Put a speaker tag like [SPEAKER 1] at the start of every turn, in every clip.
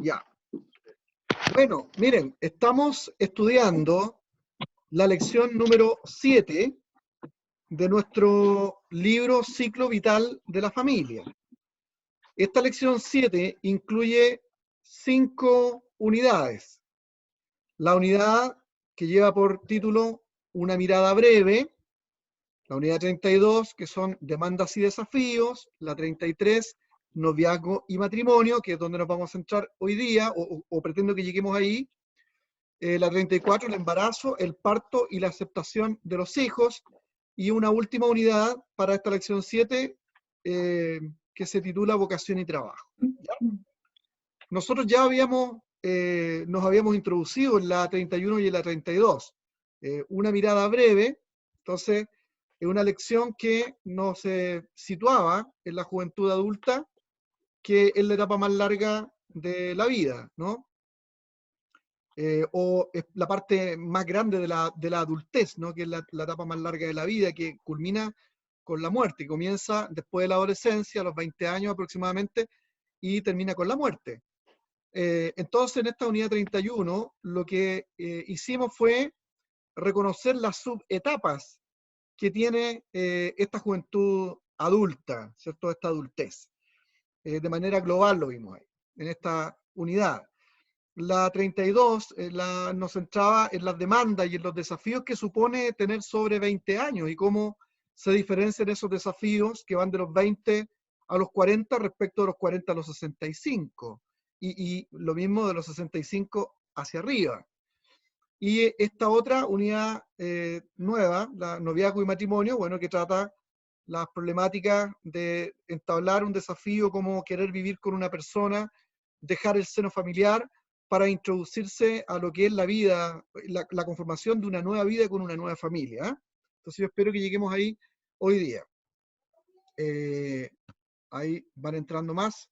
[SPEAKER 1] Ya. Bueno, miren, estamos estudiando la lección número 7 de nuestro libro Ciclo Vital de la Familia. Esta lección 7 incluye 5 unidades. La unidad que lleva por título Una mirada breve, la unidad 32, que son demandas y desafíos, la 33, noviazgo y matrimonio, que es donde nos vamos a centrar hoy día, o pretendo que lleguemos ahí, la 34, el embarazo, el parto y la aceptación de los hijos, y una última unidad para esta lección 7, que se titula Vocación y Trabajo. ¿Ya? Nosotros ya nos habíamos introducido en la 31 y en la 32. Una mirada breve, entonces, es una lección que nos situaba en la juventud adulta, que es la etapa más larga de la vida, ¿no? O es la parte más grande de la adultez, ¿no? Que es la etapa más larga de la vida, que culmina con la muerte, y comienza después de la adolescencia, a los 20 años aproximadamente, y termina con la muerte. Entonces, en esta unidad 31, lo que hicimos fue reconocer las subetapas que tiene esta juventud adulta, ¿cierto? Esta adultez. De manera global lo vimos ahí, en esta unidad. La 32 nos centraba en las demandas y en los desafíos que supone tener sobre 20 años y cómo se diferencian esos desafíos que van de los 20 a los 40 respecto de los 40 a los 65. Y lo mismo de los 65 hacia arriba. Y esta otra unidad nueva, la noviazgo y matrimonio, bueno, que trata las problemáticas de entablar un desafío como querer vivir con una persona, dejar el seno familiar para introducirse a lo que es la vida, la conformación de una nueva vida con una nueva familia. ¿Eh? Entonces yo espero que lleguemos ahí hoy día. Ahí van entrando más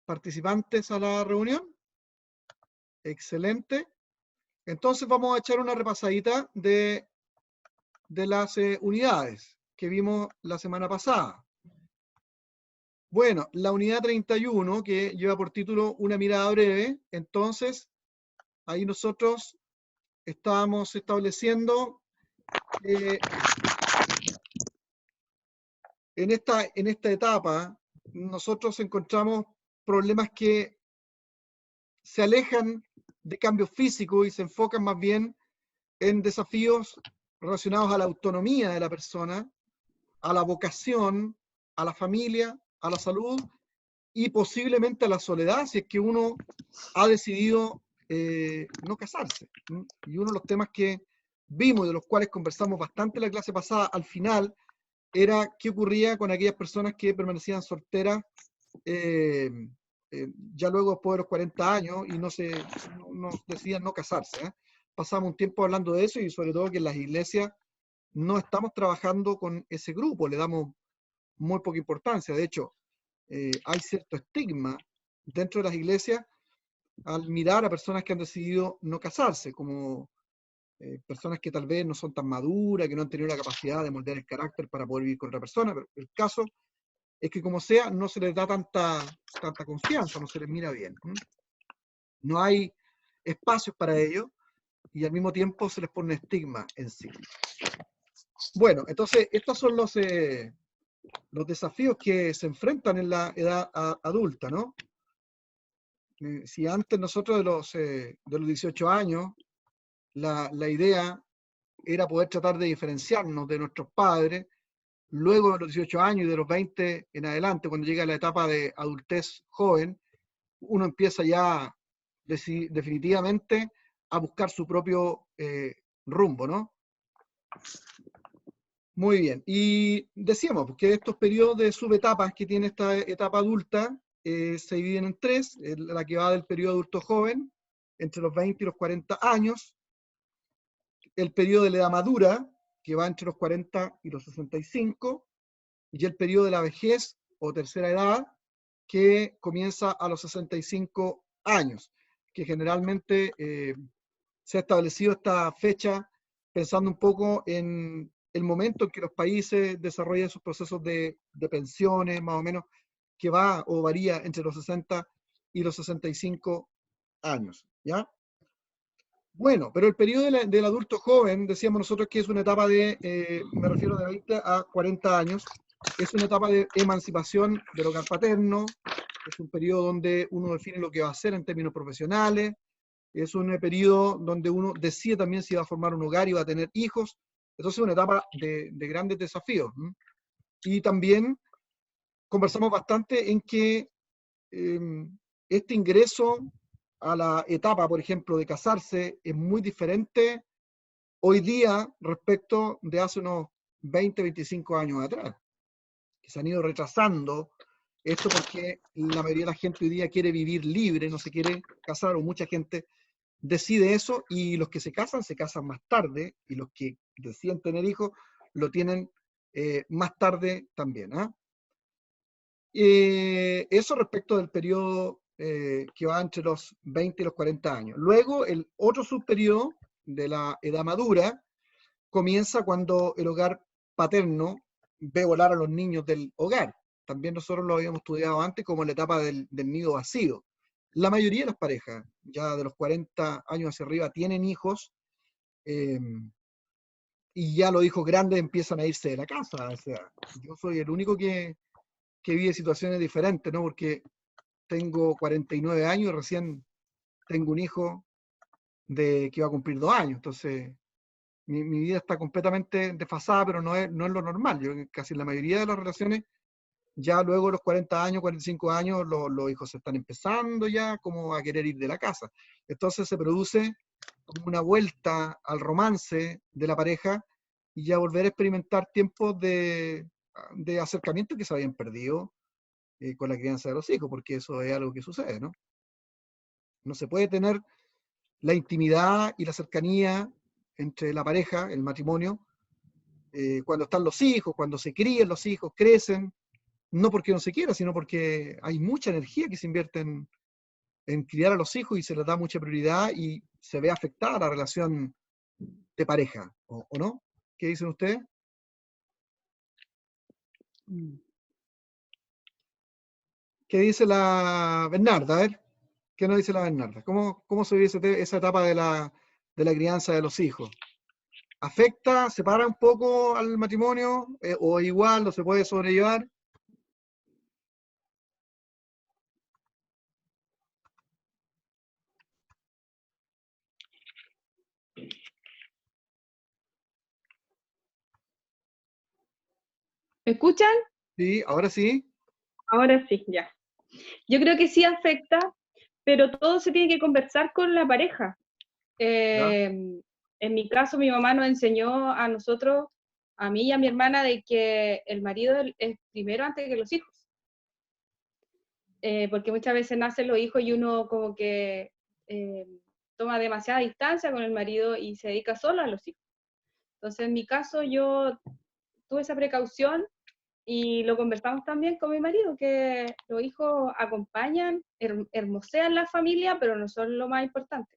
[SPEAKER 1] participantes a la reunión. Excelente. Entonces vamos a echar una repasadita de las unidades que vimos la semana pasada. Bueno, la unidad 31, que lleva por título Una mirada breve, entonces ahí nosotros estábamos estableciendo en esta etapa nosotros encontramos problemas que se alejan de cambios físicos y se enfocan más bien en desafíos relacionados a la autonomía de la persona, a la vocación, a la familia, a la salud y posiblemente a la soledad, si es que uno ha decidido no casarse. Y uno de los temas que vimos y de los cuales conversamos bastante en la clase pasada, al final, era qué ocurría con aquellas personas que permanecían solteras ya luego después de los 40 años y no decidían no casarse. Pasamos un tiempo hablando de eso y sobre todo que en las iglesias no estamos trabajando con ese grupo, le damos muy poca importancia. De hecho, hay cierto estigma dentro de las iglesias al mirar a personas que han decidido no casarse, como personas que tal vez no son tan maduras, que no han tenido la capacidad de moldear el carácter para poder vivir con otra persona, pero el caso es que como sea, no se les da tanta confianza, no se les mira bien. No hay espacios para ello y al mismo tiempo se les pone un estigma en sí. Bueno, entonces estos son los desafíos que se enfrentan en la edad adulta, ¿no? Si antes nosotros de los 18 años, la idea era poder tratar de diferenciarnos de nuestros padres, luego de los 18 años y de los 20 en adelante, cuando llega la etapa de adultez joven, uno empieza ya definitivamente a buscar su propio rumbo, ¿no? Muy bien, y decíamos que estos periodos de subetapas que tiene esta etapa adulta se dividen en tres: la que va del periodo adulto joven, entre los 20 y los 40 años, el periodo de la edad madura, que va entre los 40 y los 65, y el periodo de la vejez o tercera edad, que comienza a los 65 años, que generalmente se ha establecido esta fecha pensando un poco en el momento en que los países desarrollan sus procesos de pensiones, más o menos, que va o varía entre los 60 y los 65 años, ¿ya? Bueno, pero el periodo del adulto joven, decíamos nosotros que es una etapa me refiero de 20 a 40 años, es una etapa de emancipación del hogar paterno, es un periodo donde uno define lo que va a hacer en términos profesionales, es un periodo donde uno decide también si va a formar un hogar y va a tener hijos, entonces es una etapa de grandes desafíos. ¿M? Y también conversamos bastante en que este ingreso a la etapa, por ejemplo, de casarse es muy diferente hoy día respecto de hace unos 20, 25 años atrás, que se han ido retrasando esto porque la mayoría de la gente hoy día quiere vivir libre, no se quiere casar, o mucha gente decide eso, y los que se casan más tarde, y los que deciden tener hijos lo tienen más tarde también. ¿Ah? Eso respecto del periodo que va entre los 20 y los 40 años. Luego, el otro subperiodo de la edad madura comienza cuando el hogar paterno ve volar a los niños del hogar. También nosotros lo habíamos estudiado antes como la etapa del nido vacío. La mayoría de las parejas, ya de los 40 años hacia arriba, tienen hijos, eh, y ya los hijos grandes empiezan a irse de la casa. O sea, yo soy el único que vive situaciones diferentes, ¿no? Porque tengo 49 años y recién tengo un hijo que va a cumplir 2 años. Entonces, mi vida está completamente desfasada, pero no es lo normal. Yo, casi la mayoría de las relaciones, ya luego de los 40 años, 45 años, los hijos se están empezando ya como a querer ir de la casa. Entonces se produce como una vuelta al romance de la pareja y ya volver a experimentar tiempos de acercamiento que se habían perdido con la crianza de los hijos, porque eso es algo que sucede, ¿no? No se puede tener la intimidad y la cercanía entre la pareja, el matrimonio, cuando están los hijos, cuando se crían los hijos, crecen, no porque no se quiera, sino porque hay mucha energía que se invierte en criar a los hijos y se les da mucha prioridad y se ve afectada la relación de pareja, ¿o no? ¿Qué dicen ustedes? ¿Qué dice la Bernarda? A ver, ¿qué nos dice la Bernarda? ¿Cómo se vive esa etapa de la crianza de los hijos? ¿Afecta, separa un poco al matrimonio o igual no se puede sobrellevar?
[SPEAKER 2] ¿Me escuchan?
[SPEAKER 1] Sí, ahora sí.
[SPEAKER 2] Ahora sí, ya. Yo creo que sí afecta, pero todo se tiene que conversar con la pareja.
[SPEAKER 1] ¿Ya?
[SPEAKER 2] En mi caso, mi mamá nos enseñó a nosotros, a mí y a mi hermana, de que el marido es primero antes que los hijos. Porque muchas veces nacen los hijos y uno como que eh, toma demasiada distancia con el marido y se dedica solo a los hijos. Entonces, en mi caso, yo tuve esa precaución y lo conversamos también con mi marido, que los hijos acompañan, hermosean la familia, pero no son lo más importante.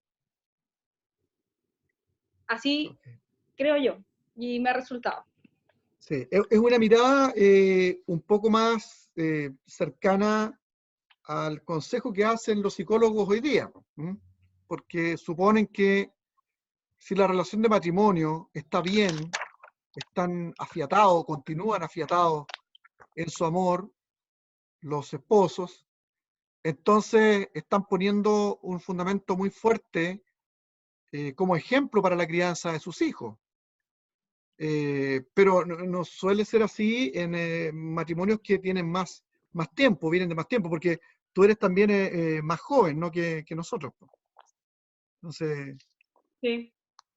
[SPEAKER 2] Así
[SPEAKER 1] Okay.
[SPEAKER 2] creo yo, y me ha resultado.
[SPEAKER 1] Sí, es una mirada un poco más cercana al consejo que hacen los psicólogos hoy día, ¿m? Porque suponen que si la relación de matrimonio está bien, están afiatados, continúan afiatados en su amor, los esposos, entonces están poniendo un fundamento muy fuerte como ejemplo para la crianza de sus hijos. Pero no suele ser así en matrimonios que tienen más tiempo, vienen de más tiempo, porque tú eres también más joven, ¿no? que nosotros. Entonces,
[SPEAKER 2] Sí.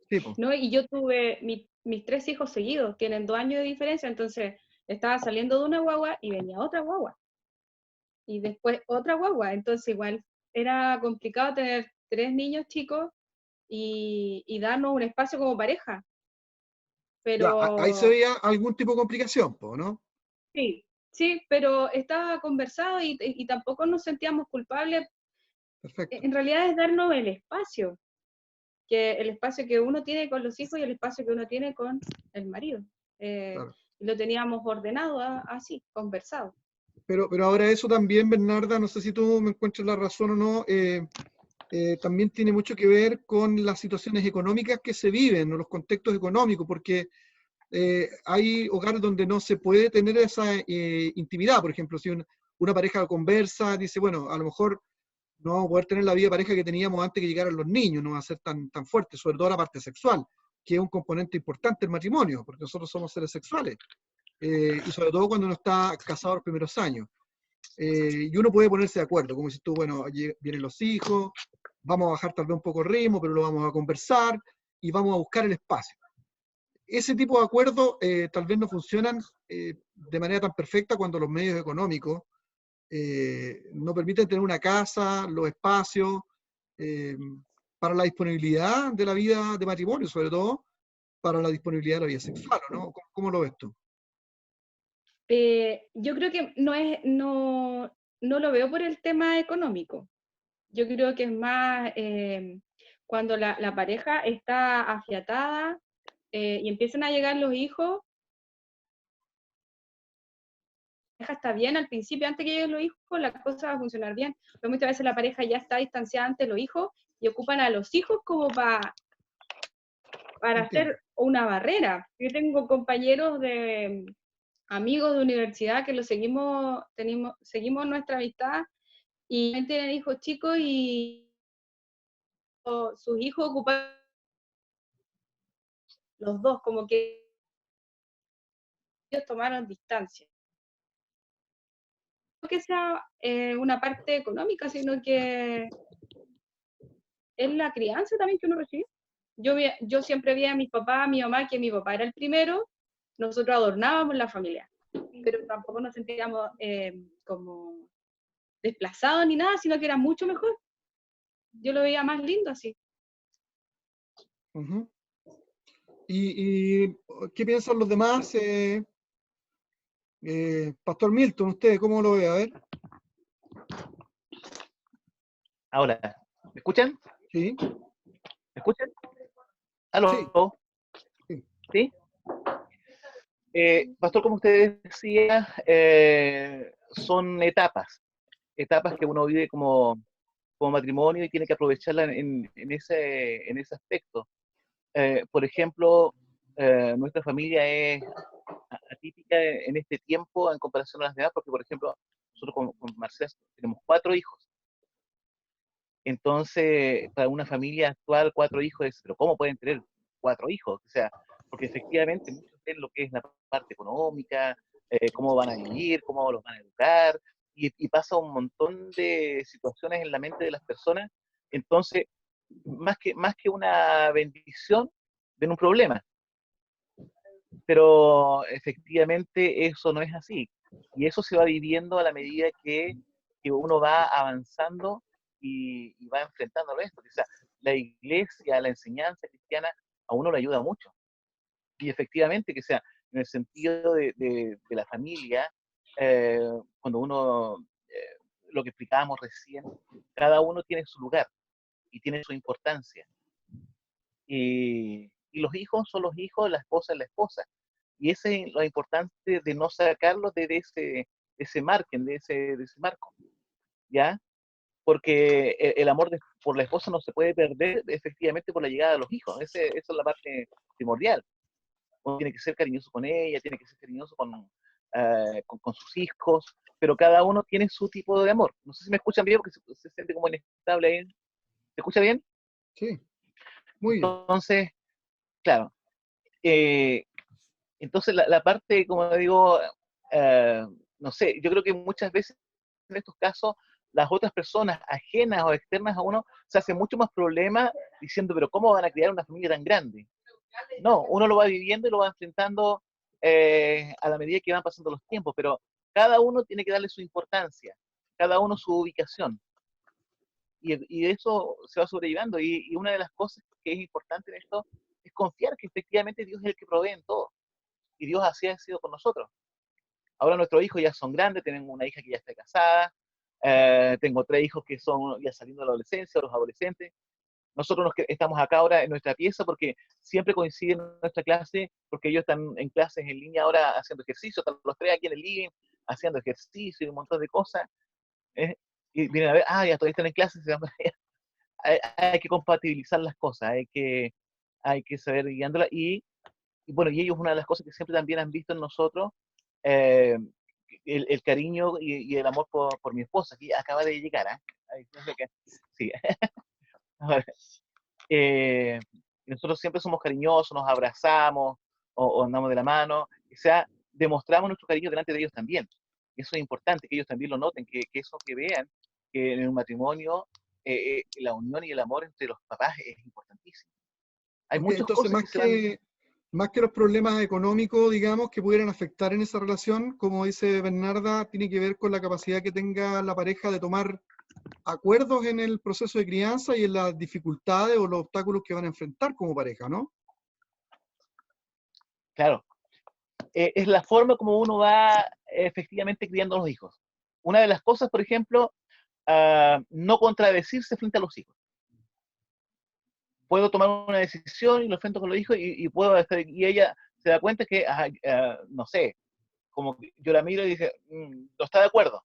[SPEAKER 1] sí, po,
[SPEAKER 2] ¿No? Y yo tuve mis 3 hijos seguidos, tienen 2 años de diferencia, entonces estaba saliendo de una guagua y venía otra guagua. Y después otra guagua, entonces igual era complicado tener 3 niños chicos y darnos un espacio como pareja.
[SPEAKER 1] ya, ahí se
[SPEAKER 2] Pero
[SPEAKER 1] veía algún tipo de complicación, po, ¿no?
[SPEAKER 2] sí, sí, pero estaba conversado y tampoco nos sentíamos culpables.
[SPEAKER 1] Perfecto,
[SPEAKER 2] En realidad es darnos el espacio que uno tiene con los hijos y el espacio que uno tiene con el marido. Eh,
[SPEAKER 1] claro.
[SPEAKER 2] lo teníamos ordenado así, conversado.
[SPEAKER 1] Pero ahora eso también, Bernarda, no sé si tú me encuentras la razón o no, también tiene mucho que ver con las situaciones económicas que se viven, o los contextos económicos, porque hay hogares donde no se puede tener esa intimidad. Por ejemplo, si una pareja conversa, dice, bueno, a lo mejor no vamos a poder tener la vida de pareja que teníamos antes que llegaran los niños, no va a ser tan fuerte, sobre todo la parte sexual, que es un componente importante del matrimonio, porque nosotros somos seres sexuales, y sobre todo cuando uno está casado los primeros años. Y uno puede ponerse de acuerdo, como dices tú, bueno, vienen los hijos, vamos a bajar tal vez un poco el ritmo, pero lo vamos a conversar y vamos a buscar el espacio. Ese tipo de acuerdos tal vez no funcionan de manera tan perfecta cuando los medios económicos no permiten tener una casa, los espacios, eh, para la disponibilidad de la vida de matrimonio, sobre todo para la disponibilidad de la vida sexual, ¿no? ¿Cómo lo ves tú?
[SPEAKER 2] Yo creo que no lo veo por el tema económico. Yo creo que es más cuando la pareja está afiatada y empiezan a llegar los hijos, la pareja está bien al principio, antes que lleguen los hijos, la cosa va a funcionar bien. Pero muchas veces la pareja ya está distanciada ante los hijos y ocupan a los hijos como para
[SPEAKER 1] Entiendo.
[SPEAKER 2] hacer una barrera. Yo tengo compañeros de amigos de universidad que seguimos nuestra amistad y tienen hijos chicos y sus hijos ocupan los dos, como que ellos tomaron distancia. No que sea una parte económica, sino que es la crianza también que uno recibe. Yo siempre vi a mis papás, a mi mamá, que mi papá era el primero, nosotros adornábamos la familia, pero tampoco nos sentíamos como desplazados ni nada, sino que era mucho mejor. Yo lo veía más lindo así.
[SPEAKER 1] Ujú. ¿Y qué piensan los demás? Pastor Milton, ¿usted cómo lo ve? A ver.
[SPEAKER 3] Ahora, ¿me escuchan?
[SPEAKER 1] Sí,
[SPEAKER 3] ¿Me escuchan?
[SPEAKER 1] sí,
[SPEAKER 3] ¿Aló?
[SPEAKER 1] sí.
[SPEAKER 3] ¿Sí? Pastor, como usted decía, son etapas que uno vive como matrimonio y tiene que aprovecharla en ese aspecto. Por ejemplo, nuestra familia es atípica en este tiempo en comparación a las demás, porque, por ejemplo, nosotros con Marcela tenemos 4 hijos. Entonces, para una familia actual, 4 hijos es, pero ¿cómo pueden tener 4 hijos? O sea, porque efectivamente muchos ven lo que es la parte económica, cómo van a vivir, cómo los van a educar, y pasa un montón de situaciones en la mente de las personas. Entonces, más que una bendición, ven un problema. Pero efectivamente eso no es así. Y eso se va viviendo a la medida que uno va avanzando y va enfrentándolo esto. O sea, la iglesia, la enseñanza cristiana a uno le ayuda mucho. Y efectivamente, que sea, en el sentido de la familia, eh, cuando uno, lo que explicábamos recién, cada uno tiene su lugar y tiene su importancia. Y los hijos son los hijos, la esposa es la esposa. Y ese es lo importante de no sacarlos de ese margen, de ese marco, ¿ya? Porque el amor por la esposa no se puede perder efectivamente por la llegada de los hijos. Esa es la parte primordial. Uno tiene que ser cariñoso con ella, tiene que ser cariñoso con sus hijos, pero cada uno tiene su tipo de amor. No sé si me escuchan bien porque se siente como inestable ahí. ¿Se escucha bien?
[SPEAKER 1] Sí, muy bien.
[SPEAKER 3] Entonces, claro. eh, Entonces, la parte, como digo, eh, no sé, yo creo que muchas veces en estos casos, las otras personas ajenas o externas a uno se hacen mucho más problema diciendo, pero ¿cómo van a crear una familia tan grande? No, uno lo va viviendo y lo va enfrentando a la medida que van pasando los tiempos, pero cada uno tiene que darle su importancia, cada uno su ubicación, y de eso se va sobrellevando. Y una de las cosas que es importante en esto es confiar que efectivamente Dios es el que provee en todo y Dios así ha sido con nosotros. Ahora nuestros hijos ya son grandes, tenemos una hija que ya está casada, tengo 3 hijos que son ya saliendo de la adolescencia, los adolescentes. Nosotros estamos acá ahora en nuestra pieza porque siempre coinciden en nuestra clase, porque ellos están en clases en línea ahora haciendo ejercicio, están los 3 aquí en el living, haciendo ejercicio y un montón de cosas. ¿eh? Y vienen a ver, ya todavía están en clases, se van hay que compatibilizar las cosas, hay que saber guiándolas. Y bueno, y ellos, una de las cosas que siempre también han visto en nosotros, eh, el cariño y el amor por mi esposa, que acaba de llegar, ¿ah? Ahí, no sé qué. Sí. Ahora, eh, nosotros siempre somos cariñosos, nos abrazamos o andamos de la mano, o sea, demostramos nuestro cariño delante de ellos también. Y eso es importante, que ellos también lo noten, que eso que vean, que en un matrimonio la unión y el amor entre los papás es importantísimo. Hay
[SPEAKER 1] Ok,
[SPEAKER 3] muchas
[SPEAKER 1] entonces
[SPEAKER 3] cosas que se van.
[SPEAKER 1] más que los problemas económicos, digamos, que pudieran afectar en esa relación, como dice Bernarda, tiene que ver con la capacidad que tenga la pareja de tomar acuerdos en el proceso de crianza y en las dificultades o los obstáculos que van a enfrentar como pareja, ¿no?
[SPEAKER 3] Claro, es la forma como uno va efectivamente criando a los hijos. Una de las cosas, por ejemplo, no contradecirse frente a los hijos. Puedo tomar una decisión y lo enfrento con los hijos y puedo estar, y ella se da cuenta que, no sé, como que yo la miro y dice, no está de acuerdo,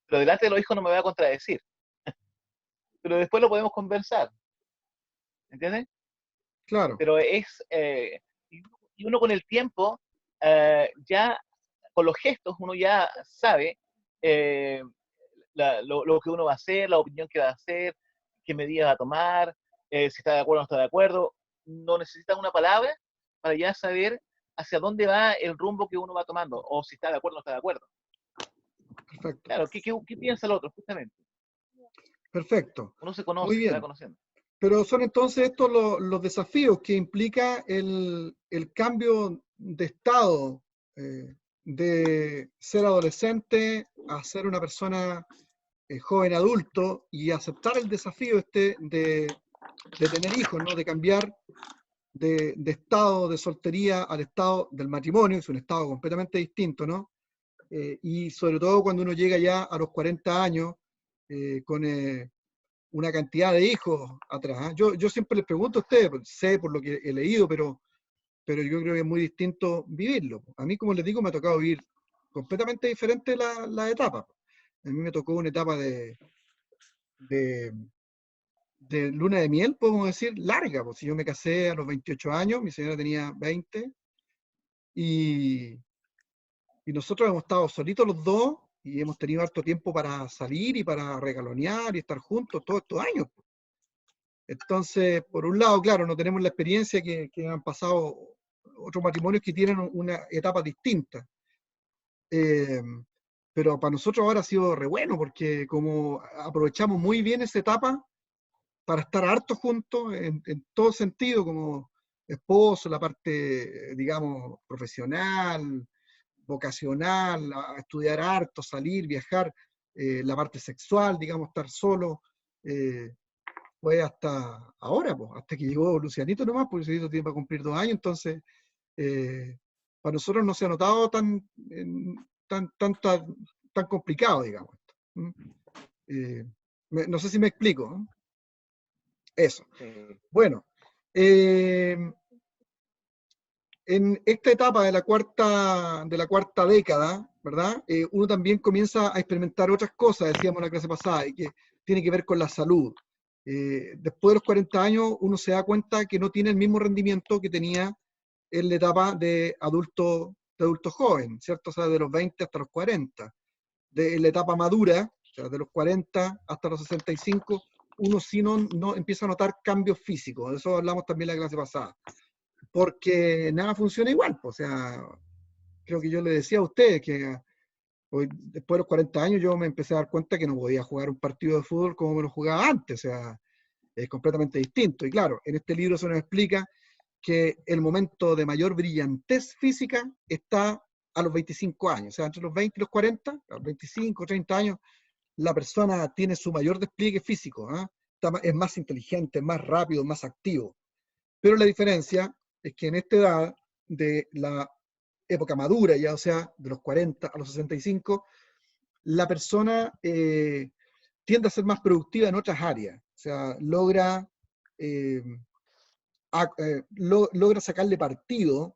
[SPEAKER 3] pero delante de los hijos no me va a contradecir, pero después lo podemos conversar, ¿entiendes?
[SPEAKER 1] Claro,
[SPEAKER 3] Pero y uno con el tiempo, ya con los gestos, uno ya sabe eh, lo que uno va a hacer, la opinión que va a hacer, qué medidas va a tomar, si está de acuerdo o no está de acuerdo. No necesitan una palabra para ya saber hacia dónde va el rumbo que uno va tomando, o si está de acuerdo o no está de acuerdo.
[SPEAKER 1] perfecto,
[SPEAKER 3] Claro, ¿qué piensa el otro, justamente?
[SPEAKER 1] perfecto.
[SPEAKER 3] Uno se
[SPEAKER 1] Muy
[SPEAKER 3] conoce, se va
[SPEAKER 1] bien.
[SPEAKER 3] conociendo.
[SPEAKER 1] Pero son entonces estos los desafíos que implica el cambio de estado, de ser adolescente a ser una persona joven adulto y aceptar el desafío de tener hijos, ¿no? De cambiar de estado de soltería al estado del matrimonio, es un estado completamente distinto, ¿no? Y sobre todo cuando uno llega ya a los 40 años con una cantidad de hijos atrás. ¿Ah? Yo siempre les pregunto a ustedes, sé por lo que he leído, pero yo creo que es muy distinto vivirlo. A mí, como les digo, me ha tocado vivir completamente diferente la etapa. A mí me tocó una etapa de, de luna de miel, podemos decir, larga. Pues si yo me casé a los 28 años, mi señora tenía 20, y, y nosotros hemos estado solitos los dos y hemos tenido harto tiempo para salir y para regalonear y estar juntos todos estos años. Entonces, por un lado, claro, no tenemos la experiencia que han pasado otros matrimonios que tienen una etapa distinta. Eh, pero para nosotros ahora ha sido re bueno porque como aprovechamos muy bien esa etapa para estar hartos juntos en todo sentido, como esposo, la parte, digamos, profesional, vocacional, a estudiar harto, salir, viajar, la parte sexual, digamos, estar solo. Fue hasta ahora, pues, hasta que llegó Lucianito nomás, porque Lucianito tiene para cumplir 2 años, entonces eh, para nosotros no se ha notado tan complicado, digamos. ¿Mm? No sé si me explico, ¿no? Eso. Bueno, eh, en esta etapa de la cuarta década, ¿verdad? Uno también comienza a experimentar otras cosas, decíamos en la clase pasada, y que tiene que ver con la salud. Después de los 40 años, uno se da cuenta que no tiene el mismo rendimiento que tenía en la etapa de adulto joven, ¿cierto? O sea, de los 20 hasta los 40. En la etapa madura, o sea, de los 40 hasta los 65, uno sí no empieza a notar cambios físicos. De eso hablamos también en la clase pasada. Porque nada funciona igual. O sea, creo que yo le decía a ustedes que hoy, después de los 40 años yo me empecé a dar cuenta que no podía jugar un partido de fútbol como me lo jugaba antes. O sea, es completamente distinto. Y claro, en este libro se nos explica que el momento de mayor brillantez física está a los 25 años. O sea, entre los 20 y los 40, a los 25, 30 años, la persona tiene su mayor despliegue físico. ¿Eh? Es más inteligente, más rápido, más activo. Pero la diferencia es que en esta edad de la época madura, ya o sea, de los 40 a los 65, la persona tiende a ser más productiva en otras áreas. O sea, eh, logra sacarle partido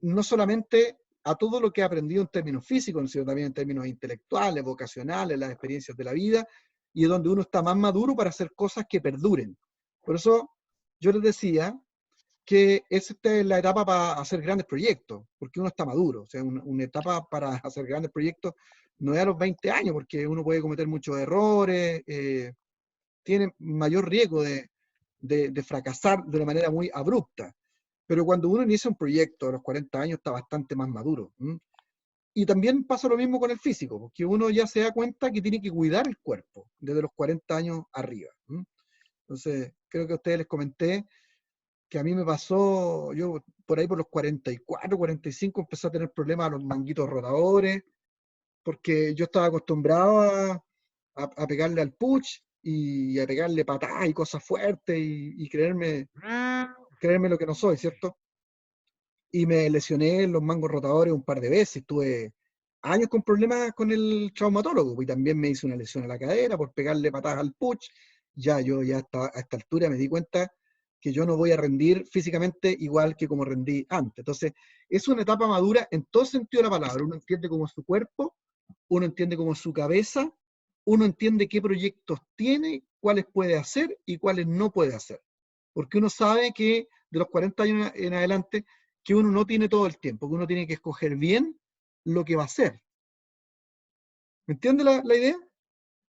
[SPEAKER 1] no solamente a todo lo que ha aprendido en términos físicos, sino también en términos intelectuales, vocacionales, las experiencias de la vida, y es donde uno está más maduro para hacer cosas que perduren. Por eso yo les decía que esta es la etapa para hacer grandes proyectos, porque uno está maduro. O sea, una etapa para hacer grandes proyectos no es a los 20 años, porque uno puede cometer muchos errores, tiene mayor riesgo de fracasar de una manera muy abrupta. Pero cuando uno inicia un proyecto a los 40 años está bastante más maduro. ¿M? Y también pasa lo mismo con el físico, porque uno ya se da cuenta que tiene que cuidar el cuerpo desde los 40 años arriba. ¿M? Entonces, creo que a ustedes les comenté que a mí me pasó, yo por ahí por los 44, 45 empecé a tener problemas a los manguitos rotadores, porque yo estaba acostumbrado a pegarle al push y a pegarle patadas y cosas fuertes y creerme lo que no soy, ¿cierto? Y me lesioné en los mangos rotadores un par de veces, tuve años con problemas con el traumatólogo, y también me hice una lesión a la cadera por pegarle patadas al push. Yo ya a esta altura me di cuenta que yo no voy a rendir físicamente igual que como rendí antes. Entonces, es una etapa madura en todo sentido de la palabra. Uno entiende cómo es su cuerpo, uno entiende cómo es su cabeza, uno entiende qué proyectos tiene, cuáles puede hacer y cuáles no puede hacer. Porque uno sabe que de los 40 años en adelante, que uno no tiene todo el tiempo, que uno tiene que escoger bien lo que va a hacer. ¿Me entiende la idea?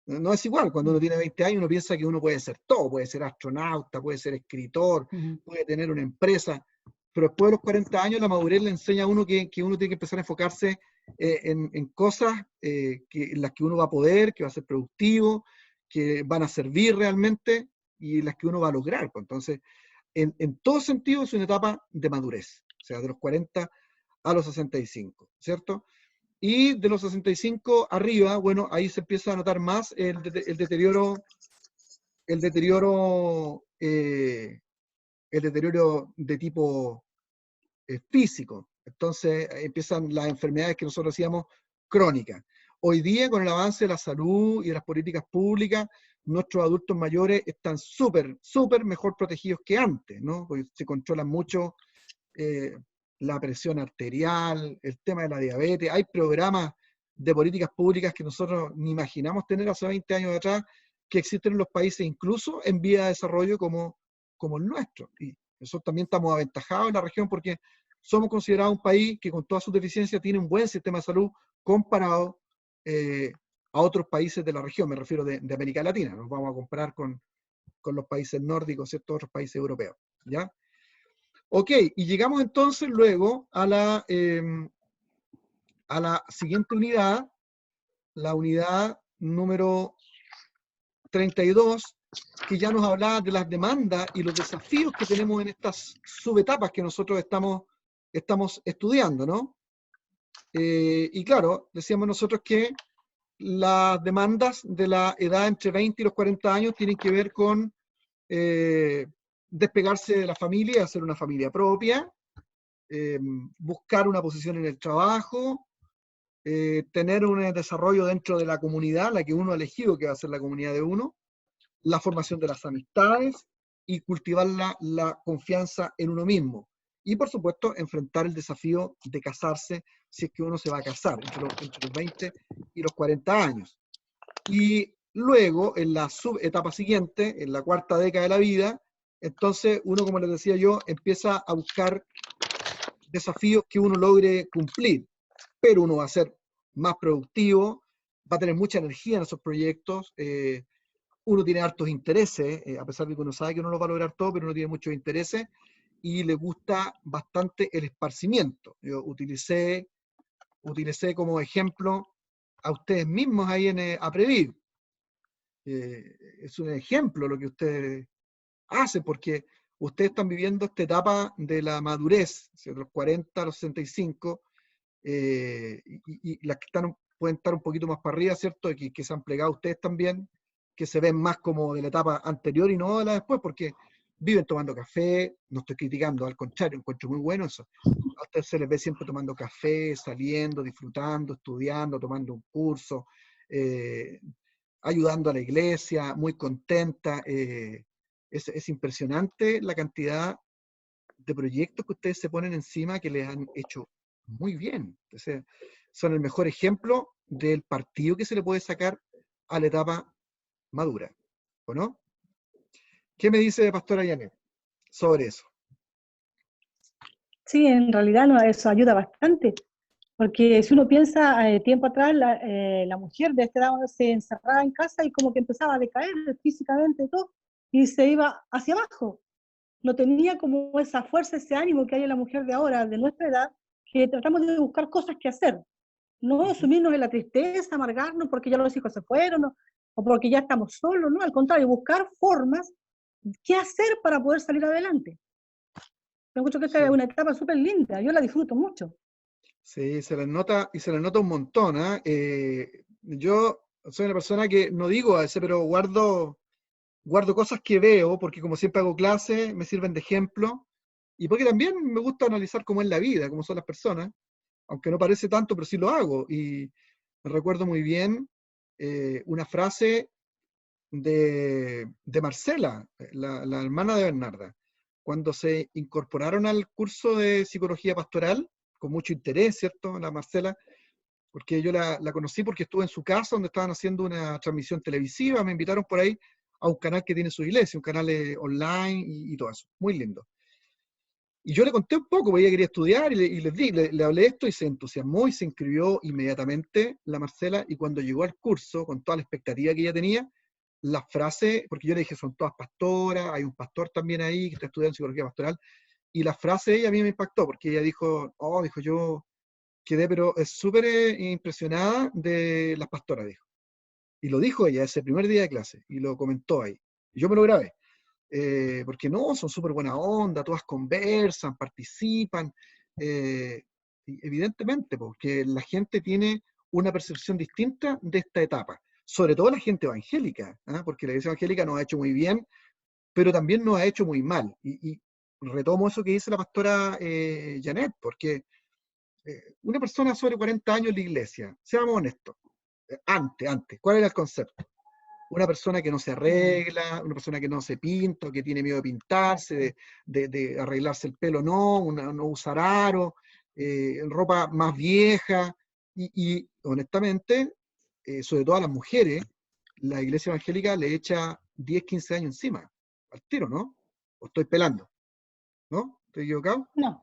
[SPEAKER 1] No es igual, cuando uno tiene 20 años uno piensa que uno puede ser todo, puede ser astronauta, puede ser escritor, puede tener una empresa, pero después de los 40 años la madurez le enseña a uno que uno tiene que empezar a enfocarse en cosas en las que uno va a poder, que va a ser productivo, que van a servir realmente y las que uno va a lograr. Pues. Entonces, en todo sentido es una etapa de madurez, o sea, de los 40 a los 65, ¿cierto? Y de los 65 arriba, bueno, ahí se empieza a notar más el deterioro de tipo físico. Entonces empiezan las enfermedades que nosotros decíamos crónicas. Hoy día, con el avance de la salud y de las políticas públicas, nuestros adultos mayores están súper mejor protegidos que antes, ¿no? Porque se controlan mucho la presión arterial, el tema de la diabetes. Hay programas de políticas públicas que nosotros ni imaginamos tener hace 20 años atrás, que existen en los países incluso en vía de desarrollo como el nuestro. Y nosotros también estamos aventajados en la región porque somos considerados un país que con todas sus deficiencias tiene un buen sistema de salud comparado a otros países de la región, me refiero de América Latina. Nos vamos a comparar con los países nórdicos, ¿cierto? Otros países europeos, ¿ya? Ok, y llegamos entonces luego a la siguiente unidad, la unidad número 32, que ya nos hablaba de las demandas y los desafíos que tenemos en estas subetapas que nosotros estamos estudiando, ¿no? Y claro, decíamos nosotros que las demandas de la edad entre 20 y los 40 años tienen que ver con despegarse de la familia, hacer una familia propia, buscar una posición en el trabajo, tener un desarrollo dentro de la comunidad, la que uno ha elegido que va a ser la comunidad de uno, la formación de las amistades y cultivar la confianza en uno mismo. Y por supuesto, enfrentar el desafío de casarse si es que uno se va a casar entre los 20 y los 40 años. Y luego, en la subetapa siguiente, en la cuarta década de la vida, entonces uno, como les decía yo, empieza a buscar desafíos que uno logre cumplir, pero uno va a ser más productivo, va a tener mucha energía en esos proyectos, uno tiene hartos intereses, a pesar de que uno sabe que no lo va a lograr todo, pero uno tiene muchos intereses y le gusta bastante el esparcimiento. Yo utilicé como ejemplo a ustedes mismos ahí en Aprevir. Es un ejemplo lo que ustedes hacen, porque ustedes están viviendo esta etapa de la madurez, de los 40 a los 65, y las que pueden estar un poquito más para arriba, ¿cierto? Que se han plegado ustedes también, que se ven más como de la etapa anterior y no de la después, porque viven tomando café, no estoy criticando, al contrario, encuentro muy bueno eso. A ustedes se les ve siempre tomando café, saliendo, disfrutando, estudiando, tomando un curso, ayudando a la iglesia, muy contenta. Es impresionante la cantidad de proyectos que ustedes se ponen encima que les han hecho muy bien. Entonces, son el mejor ejemplo del partido que se le puede sacar a la etapa madura, ¿o no? ¿Qué me dice Pastora Janet sobre eso?
[SPEAKER 4] Sí, en realidad eso ayuda bastante, porque si uno piensa, tiempo atrás, la mujer de esta edad se encerraba en casa y como que empezaba a decaer físicamente todo, y se iba hacia abajo. No tenía como esa fuerza, ese ánimo que hay en la mujer de ahora, de nuestra edad, que tratamos de buscar cosas que hacer. No sumirnos en la tristeza, amargarnos porque ya los hijos se fueron, o porque ya estamos solos, no, al contrario, buscar formas, qué hacer para poder salir adelante. Me encuentro que esta
[SPEAKER 1] Sí.
[SPEAKER 4] es una etapa súper linda, yo la disfruto mucho.
[SPEAKER 1] Sí, se les nota, y se les nota un montón, ¿ah? Yo soy una persona que no digo a veces, pero guardo cosas que veo, porque como siempre hago clases, me sirven de ejemplo, y porque también me gusta analizar cómo es la vida, cómo son las personas, aunque no parece tanto, pero sí lo hago. Y me recuerdo muy bien una frase de Marcela, la hermana de Bernarda, cuando se incorporaron al curso de psicología pastoral, con mucho interés, ¿cierto? La Marcela, porque yo la conocí porque estuve en su casa donde estaban haciendo una transmisión televisiva, me invitaron por ahí a un canal que tiene su iglesia, un canal online y todo eso, muy lindo. Y yo le conté un poco, porque ella quería estudiar y le hablé esto y se entusiasmó y se inscribió inmediatamente la Marcela, y cuando llegó al curso, con toda la expectativa que ella tenía, las frases, porque yo le dije, son todas pastoras, hay un pastor también ahí que está estudiando psicología pastoral, y la frase de ella a mí me impactó, porque ella dijo, oh, dijo, yo quedé pero es súper impresionada de las pastoras, dijo. Y lo dijo ella ese primer día de clase, y lo comentó ahí. Y yo me lo grabé. Porque no, son súper buena onda, todas conversan, participan, evidentemente, porque la gente tiene una percepción distinta de esta etapa, sobre todo la gente evangélica, ¿ah? Porque la iglesia evangélica nos ha hecho muy bien, pero también nos ha hecho muy mal. Y retomo eso que dice la pastora Janet, porque una persona sobre 40 años en la iglesia, seamos honestos, antes, ¿cuál era el concepto? Una persona que no se arregla, una persona que no se pinta, que tiene miedo de pintarse, de arreglarse el pelo, no usar aro, ropa más vieja, y honestamente, sobre todo a las mujeres, la iglesia evangélica le echa 10, 15 años encima, al tiro, ¿no? O estoy pelando, ¿no? ¿Estoy equivocado?
[SPEAKER 4] No.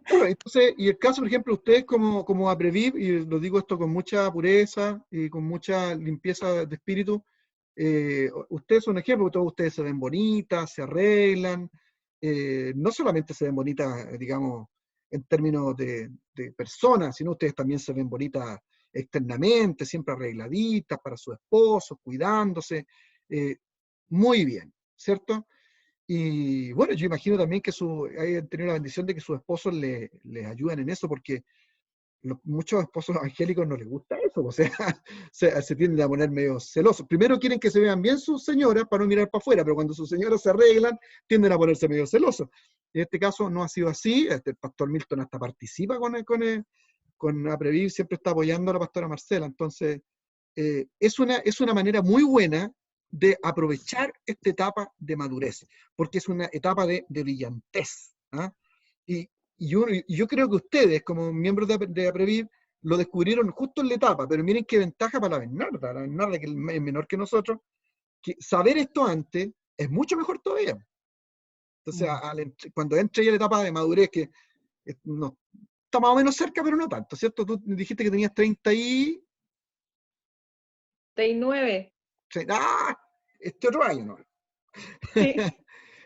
[SPEAKER 1] Claro, entonces, y el caso, por ejemplo, ustedes como Apreviv, y lo digo esto con mucha pureza y con mucha limpieza de espíritu, ustedes son un ejemplo, todos ustedes se ven bonitas, se arreglan, no solamente se ven bonitas, digamos, en términos de personas, sino ustedes también se ven bonitas externamente, siempre arregladitas para su esposo, cuidándose, eh, muy bien, ¿cierto? Y bueno, yo imagino también que hayan tenido la bendición de que sus esposos les ayuden en eso, porque muchos esposos evangélicos no les gusta eso, o sea, se tienden a poner medio celosos. Primero quieren que se vean bien sus señoras para no mirar para afuera, pero cuando sus señoras se arreglan, tienden a ponerse medio celosos. En este caso no ha sido así, el pastor Milton hasta participa con Apreviv, siempre está apoyando a la pastora Marcela, entonces es una manera muy buena de aprovechar esta etapa de madurez, porque es una etapa de brillantez. ¿Ah? Y, yo creo que ustedes, como miembros de Apreviv, lo descubrieron justo en la etapa, pero miren qué ventaja para la Bernarda, que es menor que nosotros, que saber esto antes es mucho mejor todavía. Entonces, cuando entre ya la etapa de madurez, que no, está más o menos cerca, pero no tanto, ¿cierto? Tú dijiste que tenías 30 y...
[SPEAKER 2] 39.
[SPEAKER 1] ¡Ah! Este otro año, ¿no?
[SPEAKER 2] Sí.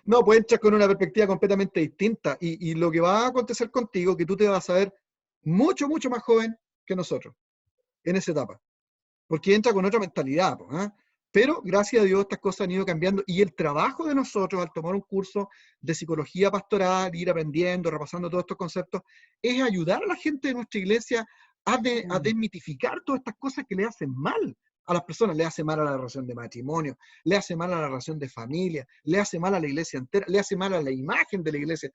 [SPEAKER 1] No, pues entras con una perspectiva completamente distinta y lo que va a acontecer contigo, que tú te vas a ver mucho, mucho más joven que nosotros en esa etapa, porque entra con otra mentalidad, ¿eh? Pero gracias a Dios estas cosas han ido cambiando y el trabajo de nosotros al tomar un curso de psicología pastoral, ir aprendiendo, repasando todos estos conceptos, es ayudar a la gente de nuestra iglesia a desmitificar todas estas cosas que le hacen mal a las personas. Le hace mal a la relación de matrimonio, le hace mal a la relación de familia, le hace mal a la iglesia entera, le hace mal a la imagen de la iglesia.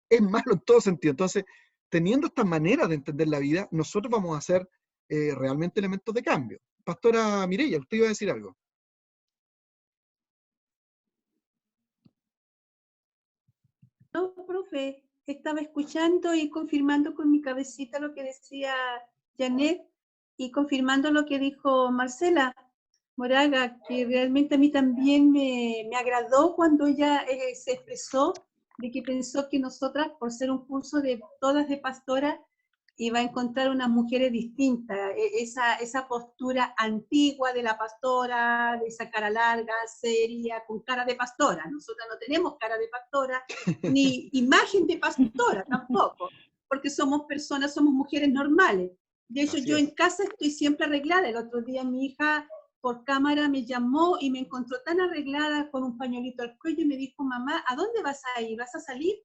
[SPEAKER 1] Es malo en todo sentido. Entonces, teniendo estas maneras de entender la vida, nosotros vamos a ser realmente elementos de cambio. Pastora Mireya, usted iba a decir algo.
[SPEAKER 5] No, profe, estaba escuchando y confirmando con mi cabecita lo que decía Janet y confirmando lo que dijo Marcela. Moraga, que realmente a mí también me agradó cuando ella se expresó de que pensó que nosotras, por ser un curso de todas de pastora, iba a encontrar unas mujeres distintas, esa postura antigua de la pastora, de esa cara larga, seria, con cara de pastora. Nosotras no tenemos cara de pastora, ni imagen de pastora tampoco, porque somos personas, somos mujeres normales. De hecho,
[SPEAKER 1] Así
[SPEAKER 5] yo en
[SPEAKER 1] es.
[SPEAKER 5] casa estoy siempre arreglada. El otro día mi hija por cámara me llamó y me encontró tan arreglada con un pañuelito al cuello y me dijo, mamá, ¿a dónde vas a ir? ¿Vas a salir?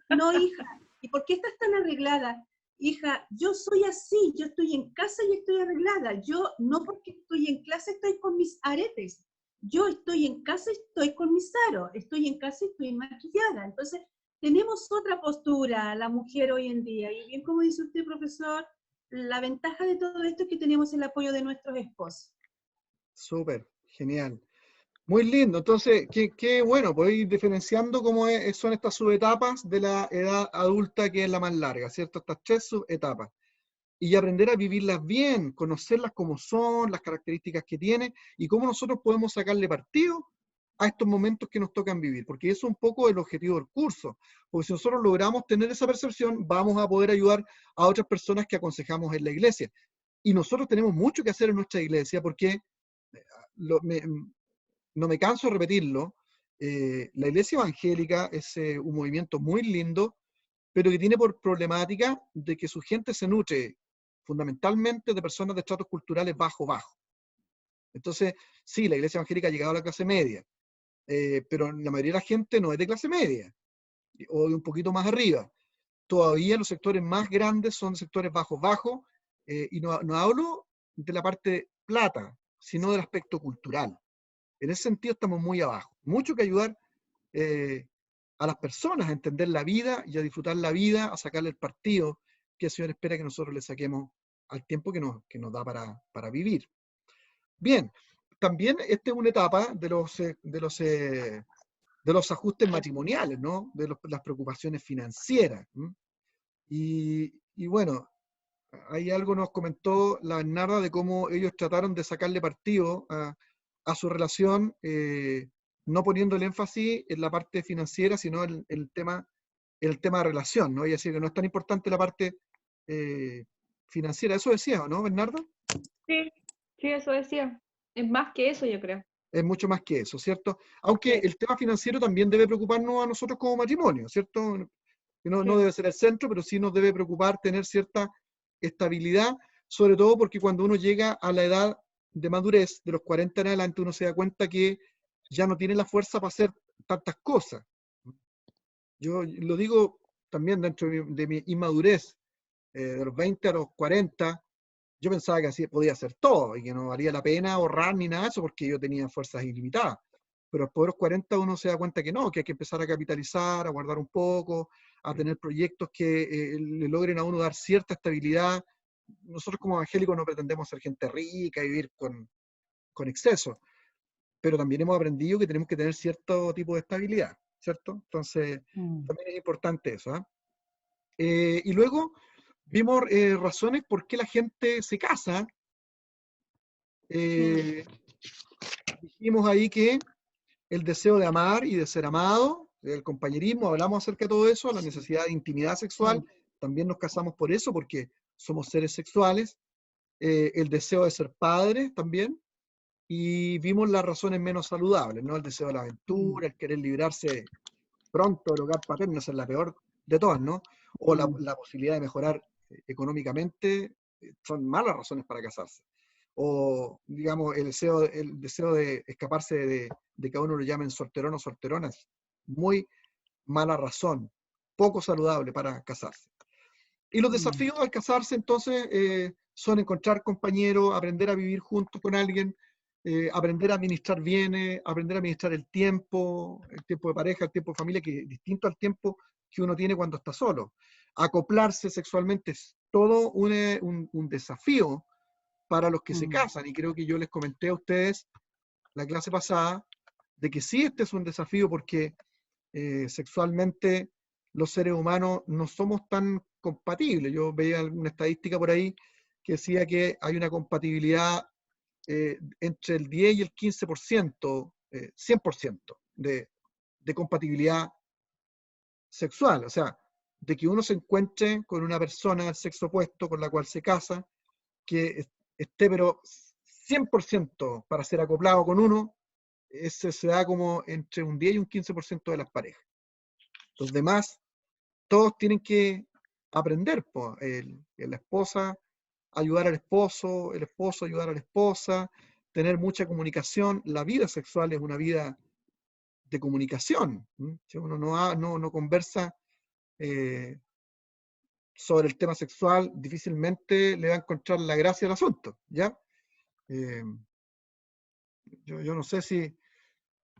[SPEAKER 5] No, hija. ¿Y por qué estás tan arreglada? Hija, yo soy así, yo estoy en casa y estoy arreglada. Yo no porque estoy en clase estoy con mis aretes. Yo estoy en casa y estoy con mis aros. Estoy en casa y estoy maquillada. Entonces, tenemos otra postura, la mujer hoy en día. Y bien como dice usted, profesor, la ventaja de todo esto es que tenemos el apoyo de nuestros esposos.
[SPEAKER 1] Súper, genial. Muy lindo. Entonces, qué bueno, podéis ir diferenciando cómo son estas subetapas de la edad adulta, que es la más larga, ¿cierto? Estas 3 subetapas. Y aprender a vivirlas bien, conocerlas como son, las características que tienen y cómo nosotros podemos sacarle partido a estos momentos que nos tocan vivir, porque eso es un poco el objetivo del curso, porque si nosotros logramos tener esa percepción, vamos a poder ayudar a otras personas que aconsejamos en la iglesia. Y nosotros tenemos mucho que hacer en nuestra iglesia, porque lo- me- no me canso de repetirlo, la iglesia evangélica es un movimiento muy lindo, pero que tiene por problemática de que su gente se nutre fundamentalmente de personas de estratos culturales bajo. Entonces, sí, la iglesia evangélica ha llegado a la clase media, pero la mayoría de la gente no es de clase media, o de un poquito más arriba. Todavía los sectores más grandes son sectores bajo, y no hablo de la parte plata, sino del aspecto cultural. En ese sentido estamos muy abajo. Mucho que ayudar eh, a las personas a entender la vida y a disfrutar la vida, a sacarle el partido que el Señor espera que nosotros le saquemos al tiempo que nos da para vivir. Bien, también esta es una etapa de los ajustes matrimoniales, ¿no? Las preocupaciones financieras. ¿M? Y bueno, ahí algo nos comentó la Bernarda de cómo ellos trataron de sacarle partido a su relación, no poniendo el énfasis en la parte financiera, sino en el tema de relación, ¿no? Y decir que no es tan importante la parte financiera. Eso decía, ¿no, Bernarda?
[SPEAKER 2] Sí, sí, eso decía. Es más que eso, yo creo.
[SPEAKER 1] Es mucho más que eso, ¿cierto? Aunque
[SPEAKER 2] Sí,
[SPEAKER 1] el tema financiero también debe preocuparnos a nosotros como matrimonio, ¿cierto? Que no
[SPEAKER 2] sí.
[SPEAKER 1] debe ser el centro, pero sí nos debe preocupar tener cierta estabilidad, sobre todo porque cuando uno llega a la edad de madurez, de los 40 en adelante, uno se da cuenta que ya no tiene la fuerza para hacer tantas cosas. Yo lo digo también dentro de mi inmadurez, de los 20 a los 40, yo pensaba que así podía hacer todo y que no valía la pena ahorrar ni nada de eso porque yo tenía fuerzas ilimitadas. Pero después de los 40 uno se da cuenta que no, que hay que empezar a capitalizar, a guardar un poco, a tener proyectos que le logren a uno dar cierta estabilidad. Nosotros como evangélicos no pretendemos ser gente rica y vivir con exceso, pero también hemos aprendido que tenemos que tener cierto tipo de estabilidad, ¿cierto? Entonces, también es importante eso. ¿Ah? Y luego vimos razones por qué la gente se casa. Eh, Dijimos ahí que el deseo de amar y de ser amado, el compañerismo, hablamos acerca de todo eso, la necesidad de intimidad sexual, también nos casamos por eso, porque somos seres sexuales, el deseo de ser padres también, y vimos las razones menos saludables, ¿no? El deseo de la aventura, el querer librarse pronto del hogar paterno, esa es la peor de todas, ¿no? O la posibilidad de mejorar económicamente, son malas razones para casarse. O, digamos, el deseo de escaparse de que a uno lo llamen solterón o solteronas, muy mala razón, poco saludable para casarse. Y los desafíos al casarse, entonces, son encontrar compañeros, aprender a vivir juntos con alguien, aprender a administrar bienes, aprender a administrar el tiempo de pareja, el tiempo de familia, que es distinto al tiempo que uno tiene cuando está solo. Acoplarse sexualmente es todo un desafío para los que se casan, y creo que yo les comenté a ustedes la clase pasada de que sí, este es un desafío porque sexualmente los seres humanos no somos tan compatibles. Yo veía alguna estadística por ahí que decía que hay una compatibilidad entre el 10 y el 15%, 100% de compatibilidad sexual. O sea, de que uno se encuentre con una persona del sexo opuesto con la cual se casa, que esté pero 100% para ser acoplado con uno, ese se da como entre un 10 y un 15% de las parejas. Los demás, todos tienen que aprender, pues, la esposa ayudar al esposo, el esposo ayudar a la esposa, tener mucha comunicación. La vida sexual es una vida de comunicación. Si uno no conversa sobre el tema sexual, difícilmente le va a encontrar la gracia al asunto, ¿ya? Yo no sé si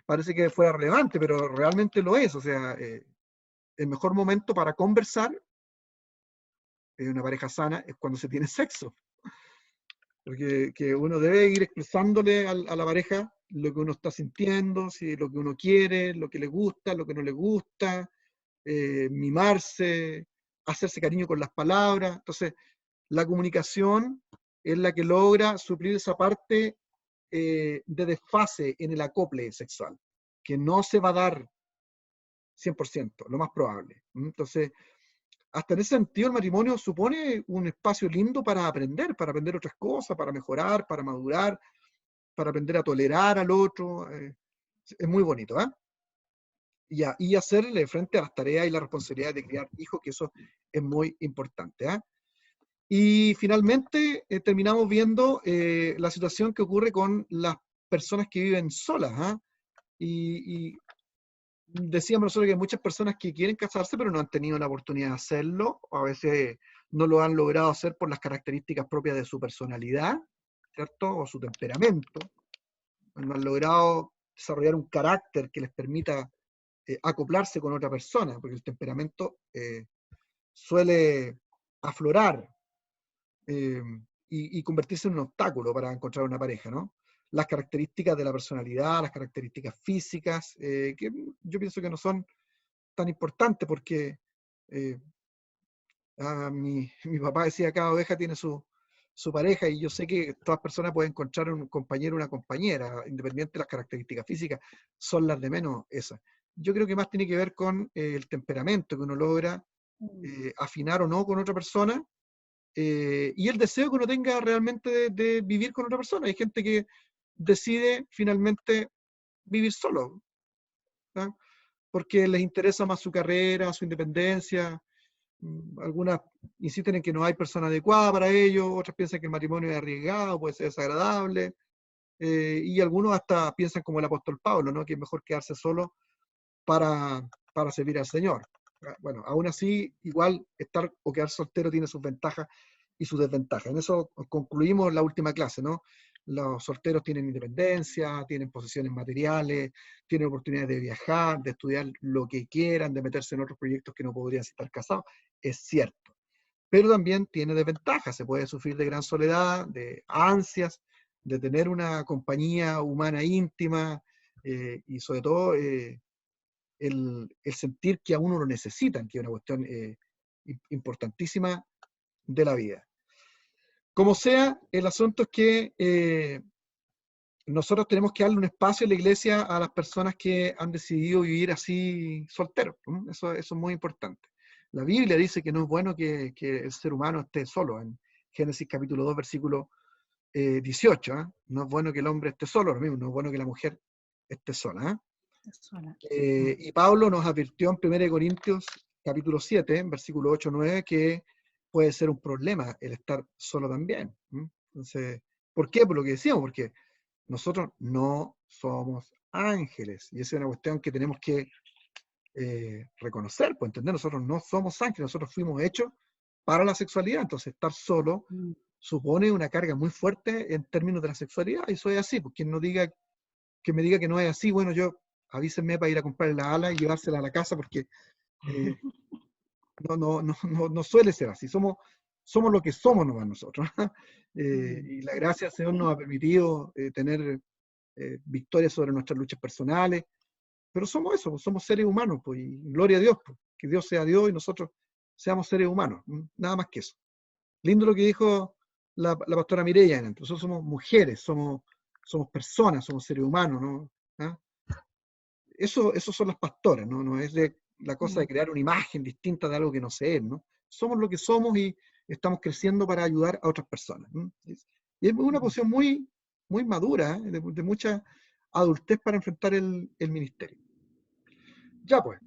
[SPEAKER 1] parece que fuera relevante, pero realmente lo es. O sea, el mejor momento para conversar en una pareja sana es cuando se tiene sexo. Porque que uno debe ir expresándole a la pareja lo que uno está sintiendo, si lo que uno quiere, lo que le gusta, lo que no le gusta, mimarse, hacerse cariño con las palabras. Entonces, la comunicación es la que logra suplir esa parte de desfase en el acople sexual, que no se va a dar 100%, lo más probable. Entonces, hasta en ese sentido el matrimonio supone un espacio lindo para aprender otras cosas, para mejorar, para madurar, para aprender a tolerar al otro. Es muy bonito, ¿eh? Y hacerle frente a las tareas y la responsabilidad de criar hijos, que eso es muy importante, ¿eh? Y finalmente terminamos viendo la situación que ocurre con las personas que viven solas, ¿eh? Y decíamos nosotros que hay muchas personas que quieren casarse, pero no han tenido la oportunidad de hacerlo, o a veces no lo han logrado hacer por las características propias de su personalidad, ¿cierto? O su temperamento. No han logrado desarrollar un carácter que les permita acoplarse con otra persona, porque el temperamento suele aflorar y convertirse en un obstáculo para encontrar una pareja, ¿no? Las características de la personalidad, las características físicas, que yo pienso que no son tan importantes porque mi papá decía, cada oveja tiene su pareja, y yo sé que todas personas pueden encontrar un compañero o una compañera, independiente de las características físicas, son las de menos esas. Yo creo que más tiene que ver con el temperamento que uno logra afinar o no con otra persona, y el deseo que uno tenga realmente de vivir con otra persona. Hay gente que decide finalmente vivir solo, ¿no? Porque les interesa más su carrera, su independencia. Algunas insisten en que no hay persona adecuada para ello, otras piensan que el matrimonio es arriesgado, puede ser desagradable, y algunos hasta piensan como el apóstol Pablo, ¿no? Que es mejor quedarse solo para servir al Señor. Bueno, aún así, igual estar o quedar soltero tiene sus ventajas y sus desventajas. En eso concluimos la última clase, ¿no? Los solteros tienen independencia, tienen posesiones materiales, tienen oportunidades de viajar, de estudiar lo que quieran, de meterse en otros proyectos que no podrían estar casados. Es cierto. Pero también tiene desventajas. Se puede sufrir de gran soledad, de ansias, de tener una compañía humana íntima, y sobre todo el sentir que a uno lo necesitan, que es una cuestión importantísima de la vida. Como sea, el asunto es que nosotros tenemos que darle un espacio en la iglesia a las personas que han decidido vivir así solteros. Eso es muy importante. La Biblia dice que no es bueno que el ser humano esté solo, en Génesis capítulo 2, versículo 18. No es bueno que el hombre esté solo, lo mismo, no es bueno que la mujer esté sola. Y Pablo nos advirtió en 1 Corintios capítulo 7, versículo 8-9, que puede ser un problema el estar solo también. Entonces, ¿por qué? Por lo que decíamos, porque nosotros no somos ángeles, y esa es una cuestión que tenemos que reconocer, pues entender, nosotros no somos ángeles, nosotros fuimos hechos para la sexualidad. Entonces estar solo supone una carga muy fuerte en términos de la sexualidad, y eso es así. Pues quien me diga que no es así, bueno, avísenme para ir a comprar la ala y llevársela a la casa, porque no suele ser así. Somos lo que somos nomás nosotros. Y la gracia del Señor nos ha permitido tener victorias sobre nuestras luchas personales, pero somos eso, pues, somos seres humanos, pues, y gloria a Dios, pues, que Dios sea Dios y nosotros seamos seres humanos, nada más que eso. Lindo lo que dijo la pastora Mireya, nosotros somos mujeres, somos personas, somos seres humanos, ¿no? ¿Ah? Eso son las pastoras, ¿no? No es de la cosa de crear una imagen distinta de algo que no se es, ¿no? Somos lo que somos y estamos creciendo para ayudar a otras personas. ¿No? Y es una posición muy, muy madura, de mucha adultez para enfrentar el ministerio. Ya pues,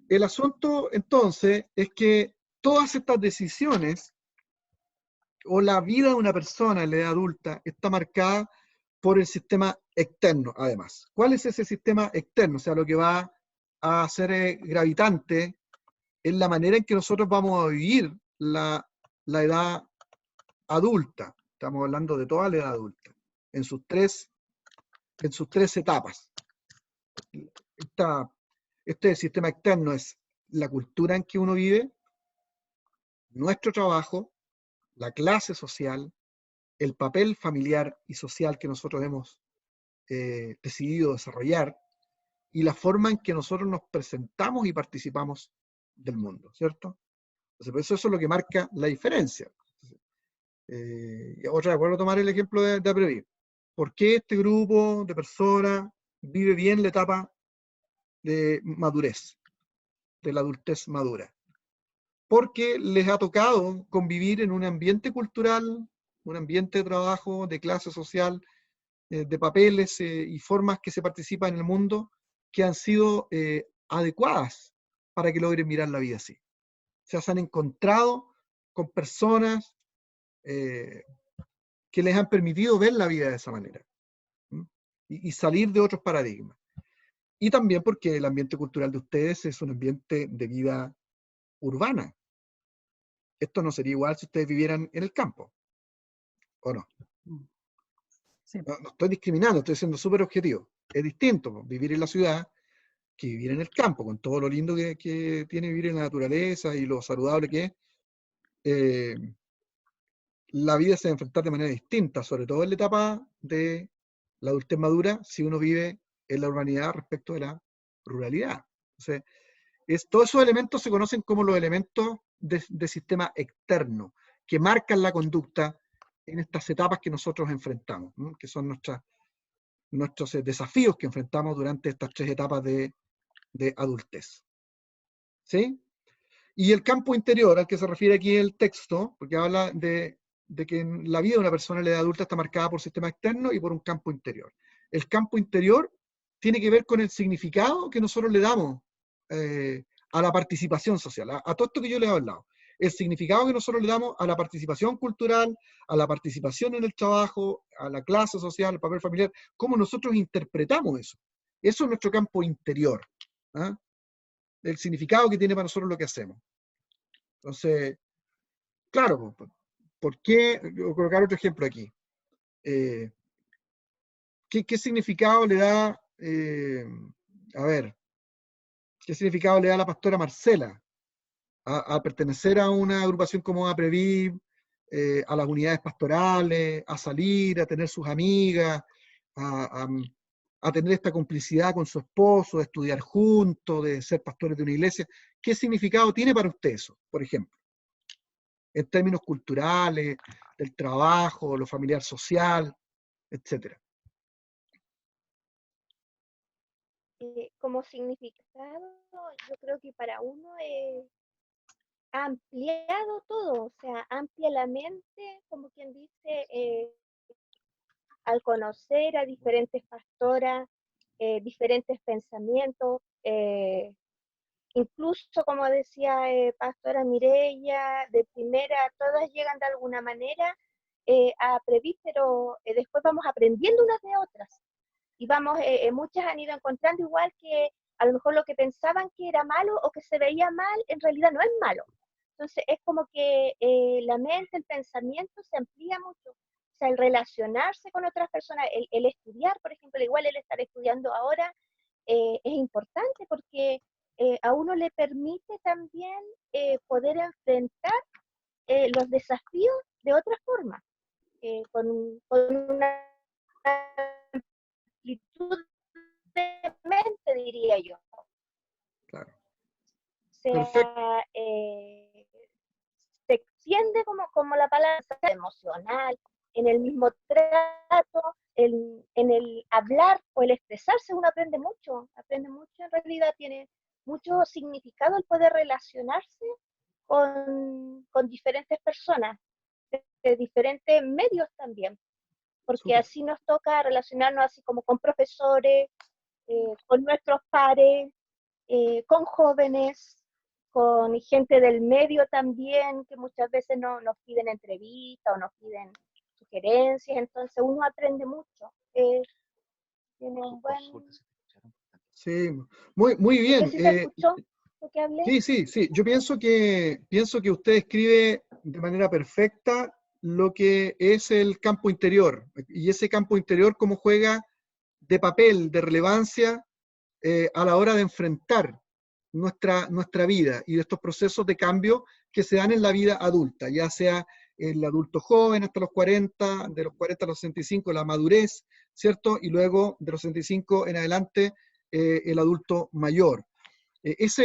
[SPEAKER 1] el asunto entonces es que todas estas decisiones o la vida de una persona en la edad adulta está marcada por el sistema externo, además. ¿Cuál es ese sistema externo? O sea, lo que va a ser gravitante es la manera en que nosotros vamos a vivir la edad adulta. Estamos hablando de toda la edad adulta, en sus tres etapas. Este sistema externo es la cultura en que uno vive, nuestro trabajo, la clase social, el papel familiar y social que nosotros hemos decidido desarrollar y la forma en que nosotros nos presentamos y participamos del mundo, ¿cierto? Entonces, pues eso es lo que marca la diferencia. Y otra vez, vuelvo a tomar el ejemplo de Aprevi. ¿Por qué este grupo de personas vive bien la etapa de madurez, de la adultez madura? Porque les ha tocado convivir en un ambiente cultural, un ambiente de trabajo, de clase social, de papeles y formas que se participan en el mundo que han sido adecuadas para que logren mirar la vida así. O sea, se han encontrado con personas que les han permitido ver la vida de esa manera y salir de otros paradigmas. Y también porque el ambiente cultural de ustedes es un ambiente de vida urbana. Esto no sería igual si ustedes vivieran en el campo, ¿o no?
[SPEAKER 4] Sí.
[SPEAKER 1] No estoy discriminando, estoy siendo súper objetivo. Es distinto vivir en la ciudad que vivir en el campo, con todo lo lindo que tiene vivir en la naturaleza y lo saludable que es. La vida se va a enfrentar de manera distinta, sobre todo en la etapa de la adultez madura, si uno vive en la urbanidad respecto de la ruralidad. Entonces, todos esos elementos se conocen como los elementos de sistema externo, que marcan la conducta en estas etapas que nosotros enfrentamos, ¿no? Que son nuestros desafíos que enfrentamos durante estas 3 etapas de adultez. ¿Sí? Y el campo interior al que se refiere aquí el texto, porque habla de que la vida de una persona en la edad adulta está marcada por sistema externo y por un campo interior. El campo interior tiene que ver con el significado que nosotros le damos a la participación social, a todo esto que yo les he hablado. El significado que nosotros le damos a la participación cultural, a la participación en el trabajo, a la clase social, al papel familiar, cómo nosotros interpretamos eso. Eso es nuestro campo interior. ¿Ah? El significado que tiene para nosotros lo que hacemos. Entonces, claro, ¿por qué? Voy a colocar otro ejemplo aquí. ¿Qué significado le da, a ver, qué significado le da a la pastora Marcela a pertenecer a una agrupación como APREVIV, a las unidades pastorales, a salir, a tener sus amigas, a tener esta complicidad con su esposo, de estudiar juntos, de ser pastores de una iglesia? ¿Qué significado tiene para usted eso, por ejemplo? En términos culturales, del trabajo, lo familiar social, etcétera.
[SPEAKER 6] Como significado, yo creo que para uno ha ampliado todo, o sea, amplia la mente, como quien dice, al conocer a diferentes pastoras, diferentes pensamientos, incluso como decía Pastora Mireya, de primera todas llegan de alguna manera a Preví, pero después vamos aprendiendo unas de otras y vamos, muchas han ido encontrando igual que a lo mejor lo que pensaban que era malo o que se veía mal, en realidad no es malo. Entonces es como que la mente, el pensamiento se amplía mucho. O sea, el relacionarse con otras personas, el estudiar, por ejemplo, igual el estar estudiando ahora es importante porque a uno le permite también poder enfrentar los desafíos de otra forma, con una amplitud de mente, diría yo.
[SPEAKER 1] Claro.
[SPEAKER 6] O
[SPEAKER 1] Perfecto.
[SPEAKER 6] sea, trasciende como la palabra emocional, en el mismo trato, en el hablar o el expresarse uno aprende mucho, en realidad tiene mucho significado el poder relacionarse con diferentes personas, de diferentes medios también, porque
[SPEAKER 1] Súper.
[SPEAKER 6] así nos toca relacionarnos así como con profesores, con nuestros pares, con jóvenes, con gente del medio también, que muchas veces nos piden entrevistas o nos piden sugerencias, entonces uno aprende mucho. Tiene un buen...
[SPEAKER 1] Sí, muy
[SPEAKER 6] No sé
[SPEAKER 1] bien.
[SPEAKER 6] si se escuchó lo que hablé.
[SPEAKER 1] Sí. Yo pienso que usted escribe de manera perfecta lo que es el campo interior. Y ese campo interior, cómo juega de papel, de relevancia, a la hora de enfrentar nuestra vida y de estos procesos de cambio que se dan en la vida adulta, ya sea el adulto joven hasta los 40, de los 40 a los 65 la madurez, ¿cierto? Y luego de los 65 en adelante el adulto mayor.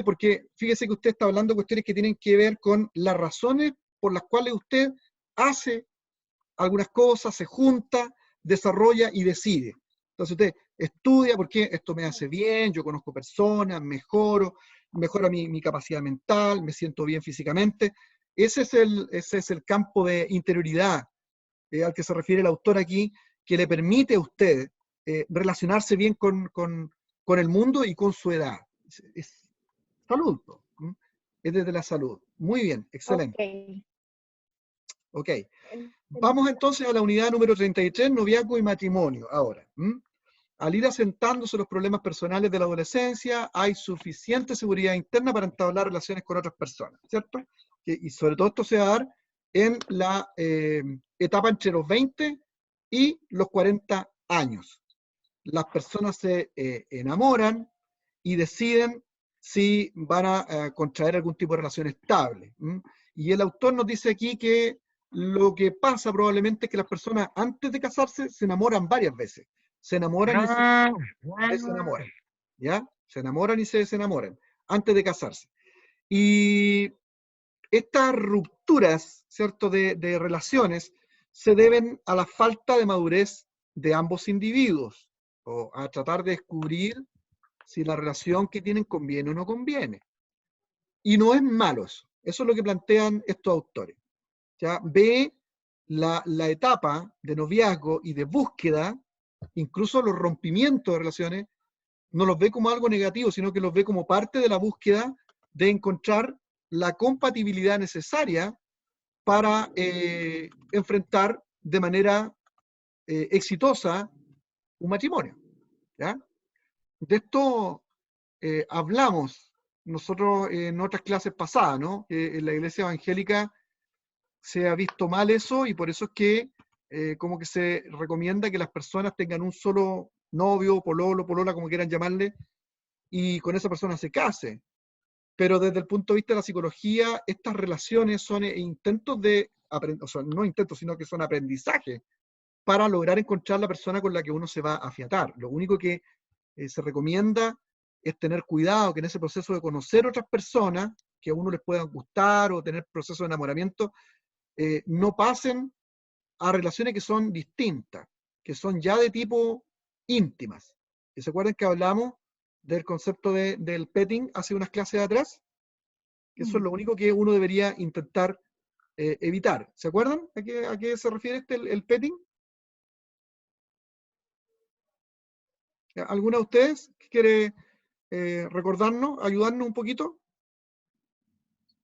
[SPEAKER 1] Porque fíjese que usted está hablando de cuestiones que tienen que ver con las razones por las cuales usted hace algunas cosas, se junta, desarrolla y decide. Entonces usted estudia porque esto me hace bien, yo conozco personas, mejora mi capacidad mental, me siento bien físicamente. Ese es el campo de interioridad al que se refiere el autor aquí, que le permite a usted relacionarse bien con el mundo y con su edad. Es salud, ¿no? Es desde la salud. Muy bien, excelente. Ok. Vamos entonces a la unidad número 33, noviazgo y matrimonio. Ahora, al ir asentándose los problemas personales de la adolescencia, hay suficiente seguridad interna para entablar relaciones con otras personas, ¿cierto? Y sobre todo esto se va a dar en la etapa entre los 20 y los 40 años. Las personas se enamoran y deciden si van a contraer algún tipo de relación estable. Y el autor nos dice aquí que lo que pasa probablemente es que las personas antes de casarse se enamoran varias veces. Se enamoran y se desenamoran. ¿Ya? Se enamoran y se desenamoran antes de casarse. Y estas rupturas, ¿cierto?, de relaciones se deben a la falta de madurez de ambos individuos o a tratar de descubrir si la relación que tienen conviene o no conviene. Y no es malo eso. Eso es lo que plantean estos autores. ¿Ya? Ve la etapa de noviazgo y de búsqueda, incluso los rompimientos de relaciones, no los ve como algo negativo, sino que los ve como parte de la búsqueda de encontrar la compatibilidad necesaria para enfrentar de manera exitosa un matrimonio. ¿Ya? De esto hablamos nosotros en otras clases pasadas, ¿no? En la iglesia evangélica se ha visto mal eso y por eso es que como que se recomienda que las personas tengan un solo novio, pololo, polola, como quieran llamarle, y con esa persona se case. Pero desde el punto de vista de la psicología, estas relaciones son intentos de, o sea, no intentos, sino que son aprendizaje para lograr encontrar la persona con la que uno se va a afiatar. Lo único que se recomienda es tener cuidado que en ese proceso de conocer otras personas que a uno les puedan gustar o tener proceso de enamoramiento, no pasen a relaciones que son distintas, que son ya de tipo íntimas. ¿Y se acuerdan que hablamos del concepto del petting hace unas clases atrás? Que eso es lo único que uno debería intentar evitar. ¿Se acuerdan a qué se refiere el petting? ¿Alguna de ustedes quiere recordarnos, ayudarnos un poquito?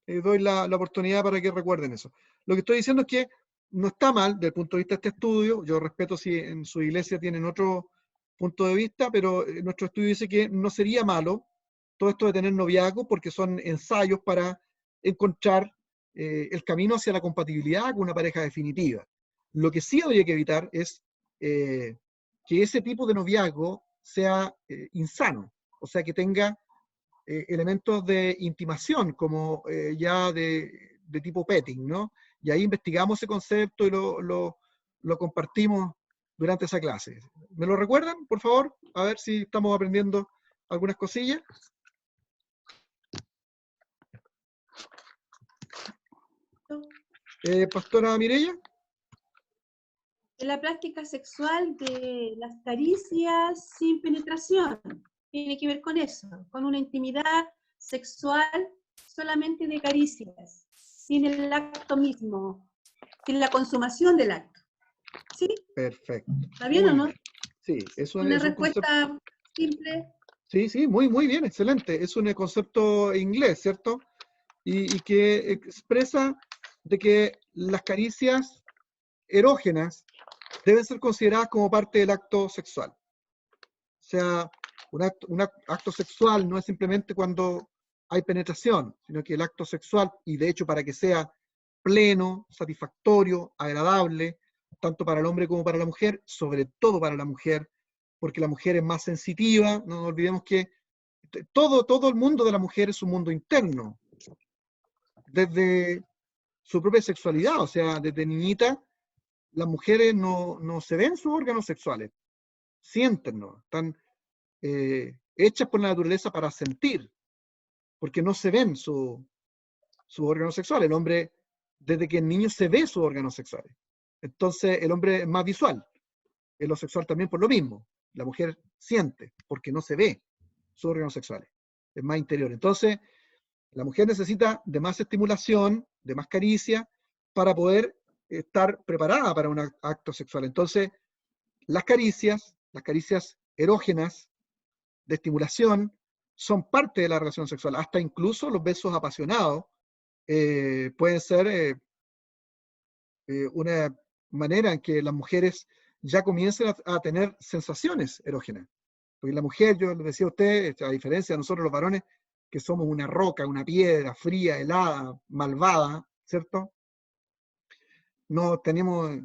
[SPEAKER 1] Doy la oportunidad para que recuerden eso. Lo que estoy diciendo es que no está mal desde el punto de vista de este estudio. Yo respeto si en su iglesia tienen otro punto de vista, pero nuestro estudio dice que no sería malo todo esto de tener noviazgo porque son ensayos para encontrar el camino hacia la compatibilidad con una pareja definitiva. Lo que sí habría que evitar es que ese tipo de noviazgo sea insano, o sea, que tenga elementos de intimación, como ya de tipo petting, ¿no? Y ahí investigamos ese concepto y lo compartimos durante esa clase. ¿Me lo recuerdan, por favor? A ver si estamos aprendiendo algunas cosillas. Pastora Mireya.
[SPEAKER 5] En la práctica sexual de las caricias sin penetración. Tiene que ver con eso, con una intimidad sexual solamente de caricias, sin el acto mismo, sin la consumación del acto. ¿Sí?
[SPEAKER 1] Perfecto.
[SPEAKER 5] ¿Está bien o no?
[SPEAKER 1] Sí, es un concepto.
[SPEAKER 5] Respuesta simple.
[SPEAKER 1] Sí, sí, muy, muy bien, excelente. Es un concepto inglés, ¿cierto? Y que expresa de que las caricias erógenas deben ser consideradas como parte del acto sexual. O sea, un acto sexual no es simplemente cuando hay penetración, sino que el acto sexual, y de hecho para que sea pleno, satisfactorio, agradable, tanto para el hombre como para la mujer, sobre todo para la mujer, porque la mujer es más sensitiva, no nos olvidemos que todo el mundo de la mujer es un mundo interno, desde su propia sexualidad, o sea, desde niñita, las mujeres no se ven sus órganos sexuales, sienten, ¿no? Están hechas por la naturaleza para sentir, porque no se ven sus órganos sexuales. El hombre, desde que el niño se ve sus órganos sexuales. Entonces, el hombre es más visual. En lo sexual también por lo mismo. La mujer siente, porque no se ve sus órganos sexuales. Es más interior. Entonces, la mujer necesita de más estimulación, de más caricia, para poder estar preparada para un acto sexual. Entonces, las caricias erógenas, de estimulación, son parte de la relación sexual. Hasta incluso los besos apasionados pueden ser una manera en que las mujeres ya comiencen a tener sensaciones erógenas. Porque la mujer, yo le decía a usted, a diferencia de nosotros los varones, que somos una roca, una piedra fría, helada, malvada, ¿cierto? No tenemos,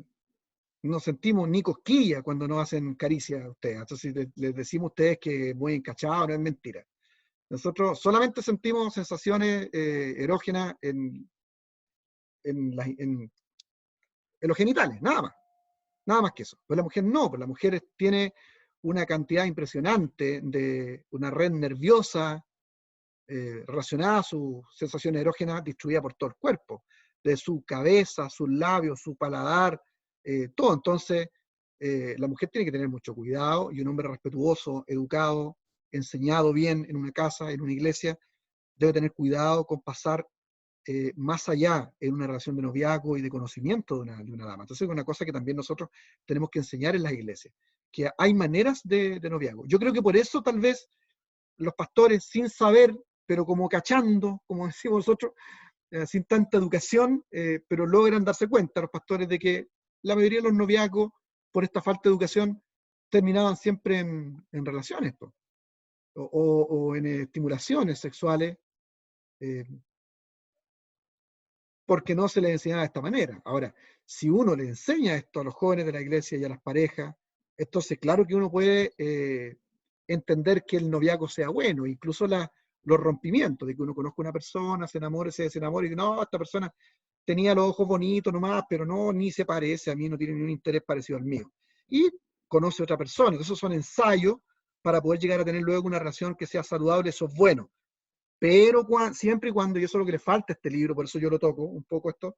[SPEAKER 1] no sentimos ni cosquilla cuando nos hacen caricia a ustedes. Entonces les decimos a ustedes que muy encachados, no es mentira. Nosotros solamente sentimos sensaciones erógenas en los genitales, nada más que eso. Pues la mujer no, pues la mujer tiene una cantidad impresionante de una red nerviosa relacionada a sus sensaciones erógenas distribuida por todo el cuerpo, de su cabeza, sus labios, su paladar, todo. Entonces, la mujer tiene que tener mucho cuidado, y un hombre respetuoso, educado, enseñado bien en una casa, en una iglesia, debe tener cuidado con pasar más allá en una relación de noviazgo y de conocimiento de una dama. Entonces es una cosa que también nosotros tenemos que enseñar en las iglesias, que hay maneras de noviazgo. Yo creo que por eso tal vez los pastores, sin saber, pero como cachando, como decimos nosotros, sin tanta educación, pero logran darse cuenta los pastores de que la mayoría de los noviazgos, por esta falta de educación, terminaban siempre en relaciones, o en estimulaciones sexuales, porque no se les enseñaba de esta manera. Ahora, si uno le enseña esto a los jóvenes de la iglesia y a las parejas, entonces claro que uno puede entender que el noviazgo sea bueno, incluso los rompimientos, de que uno conozca a una persona, se enamore y dice, no, esta persona tenía los ojos bonitos nomás, pero no, ni se parece a mí, no tiene ni un interés parecido al mío. Y conoce a otra persona. Entonces, esos son ensayos para poder llegar a tener luego una relación que sea saludable, eso es bueno. Pero siempre y cuando, y eso es lo que le falta a este libro, por eso yo lo toco un poco esto,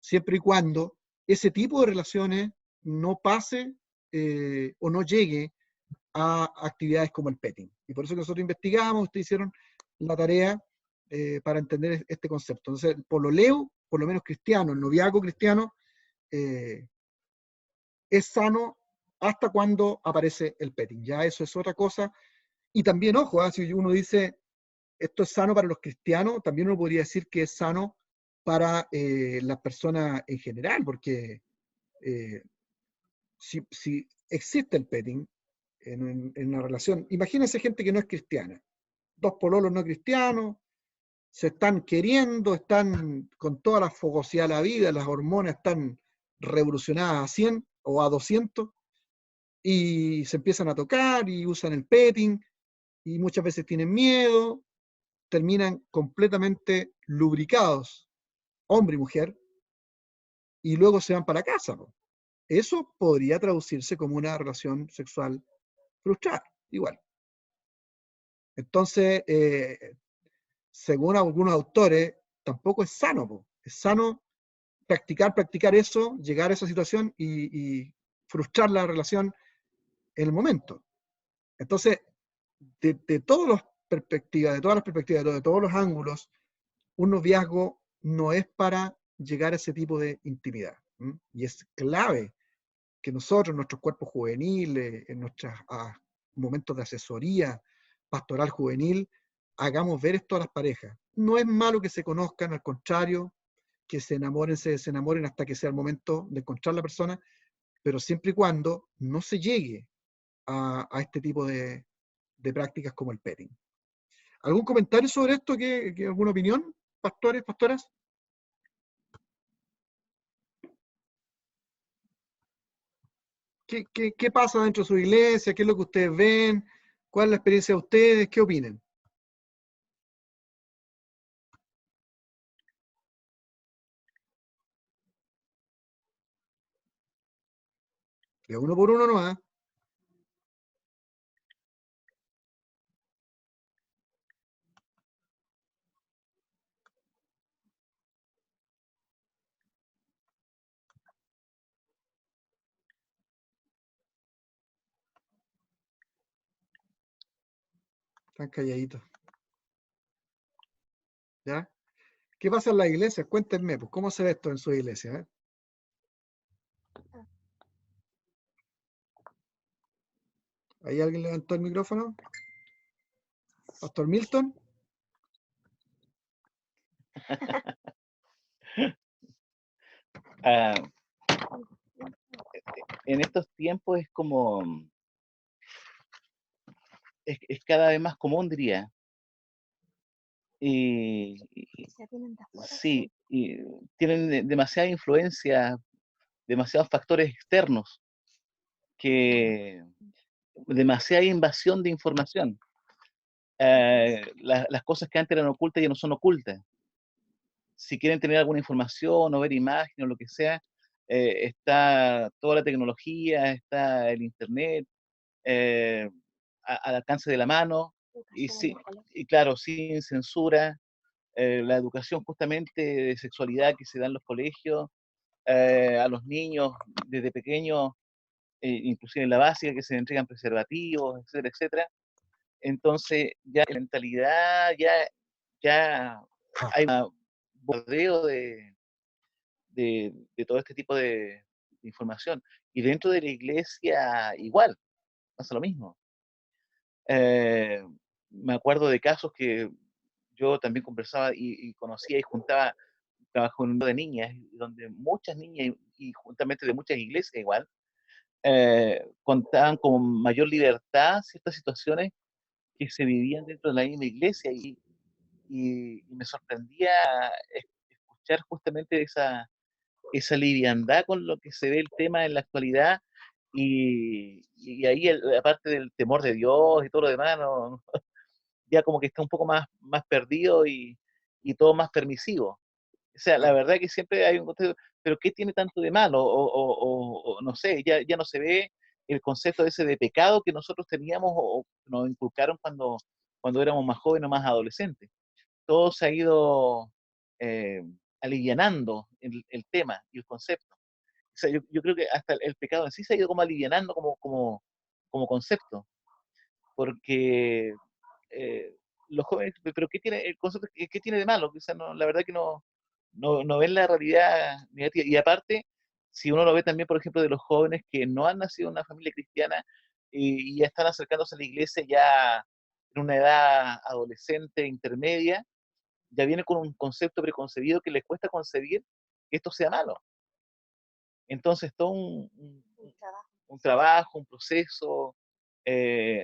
[SPEAKER 1] siempre y cuando ese tipo de relaciones no pase o no llegue a actividades como el petting. Y por eso que nosotros investigamos, ustedes hicieron la tarea para entender este concepto. Entonces, el pololeo, por lo menos cristiano, el noviazgo cristiano, es sano hasta cuando aparece el petting. Ya eso es otra cosa. Y también, ojo, si uno dice, esto es sano para los cristianos, también uno podría decir que es sano para las personas en general, porque si existe el petting en una relación, imagínense gente que no es cristiana, dos pololos no cristianos, se están queriendo, están con toda la fogosidad de la vida, las hormonas están revolucionadas a 100 o a 200, y se empiezan a tocar y usan el petting, y muchas veces tienen miedo, terminan completamente lubricados, hombre y mujer, y luego se van para casa. Eso podría traducirse como una relación sexual frustrada, igual. Entonces, según algunos autores, tampoco es sano. Es sano practicar eso, llegar a esa situación y frustrar la relación en el momento. Entonces, de todas las perspectivas, de todos los ángulos, un noviazgo no es para llegar a ese tipo de intimidad. Y es clave que nosotros, en nuestros cuerpos juveniles, en nuestros momentos de asesoría pastoral juvenil, hagamos ver esto a las parejas. No es malo que se conozcan, al contrario, que se enamoren hasta que sea el momento de encontrar la persona, pero siempre y cuando no se llegue a este tipo de prácticas como el petting. ¿Algún comentario sobre esto? ¿Alguna opinión, pastores, pastoras? ¿Qué pasa dentro de su iglesia? ¿Qué es lo que ustedes ven? ¿Cuál es la experiencia de ustedes? ¿Qué opinan? De uno por uno nomás. Están calladitos. ¿Ya? ¿Qué pasa en la iglesia? Cuéntenme, pues, ¿cómo se ve esto en su iglesia? ¿Ahí alguien levantó el micrófono? ¿Pastor Milton?
[SPEAKER 3] En estos tiempos es como, es cada vez más común, diría. Sí, y tienen demasiada influencia, demasiados factores externos, demasiada invasión de información. Las cosas que antes eran ocultas ya no son ocultas. Si quieren tener alguna información o ver imágenes o lo que sea, está toda la tecnología, está el internet eh, al alcance de la mano, y claro, sin censura, la educación justamente de sexualidad que se da en los colegios, a los niños desde pequeños, inclusive en la básica, que se entregan preservativos, etcétera, etcétera. Entonces, ya la mentalidad, ya hay un bordeo de todo este tipo de información. Y dentro de la iglesia, igual, pasa lo mismo. Eh, Me acuerdo de casos que yo también conversaba y conocía y juntaba, trabajo en un grupo de niñas, donde muchas niñas, y juntamente de muchas iglesias igual, contaban con mayor libertad ciertas situaciones que se vivían dentro de la misma iglesia, y me sorprendía escuchar justamente esa liviandad con lo que se ve el tema en la actualidad, y ahí aparte del temor de Dios y todo lo demás, ya como que está un poco más perdido, y todo más permisivo. O sea, la verdad que siempre hay un contexto, pero ¿qué tiene tanto de malo? O no sé, ya no se ve el concepto ese de pecado que nosotros teníamos o nos inculcaron cuando éramos más jóvenes o más adolescentes. Todo se ha ido eh, alivianando el tema y el concepto. O sea, yo creo que hasta el pecado en sí se ha ido como alivianando como concepto, porque los jóvenes, pero ¿qué tiene el concepto? ¿Qué tiene de malo? O sea, no, la verdad que no ven la realidad negativa. Y aparte, si uno lo ve también, por ejemplo, de los jóvenes que no han nacido en una familia cristiana y ya están acercándose a la iglesia ya en una edad adolescente, intermedia, ya viene con un concepto preconcebido que les cuesta concebir que esto sea malo. Entonces, todo un trabajo, un proceso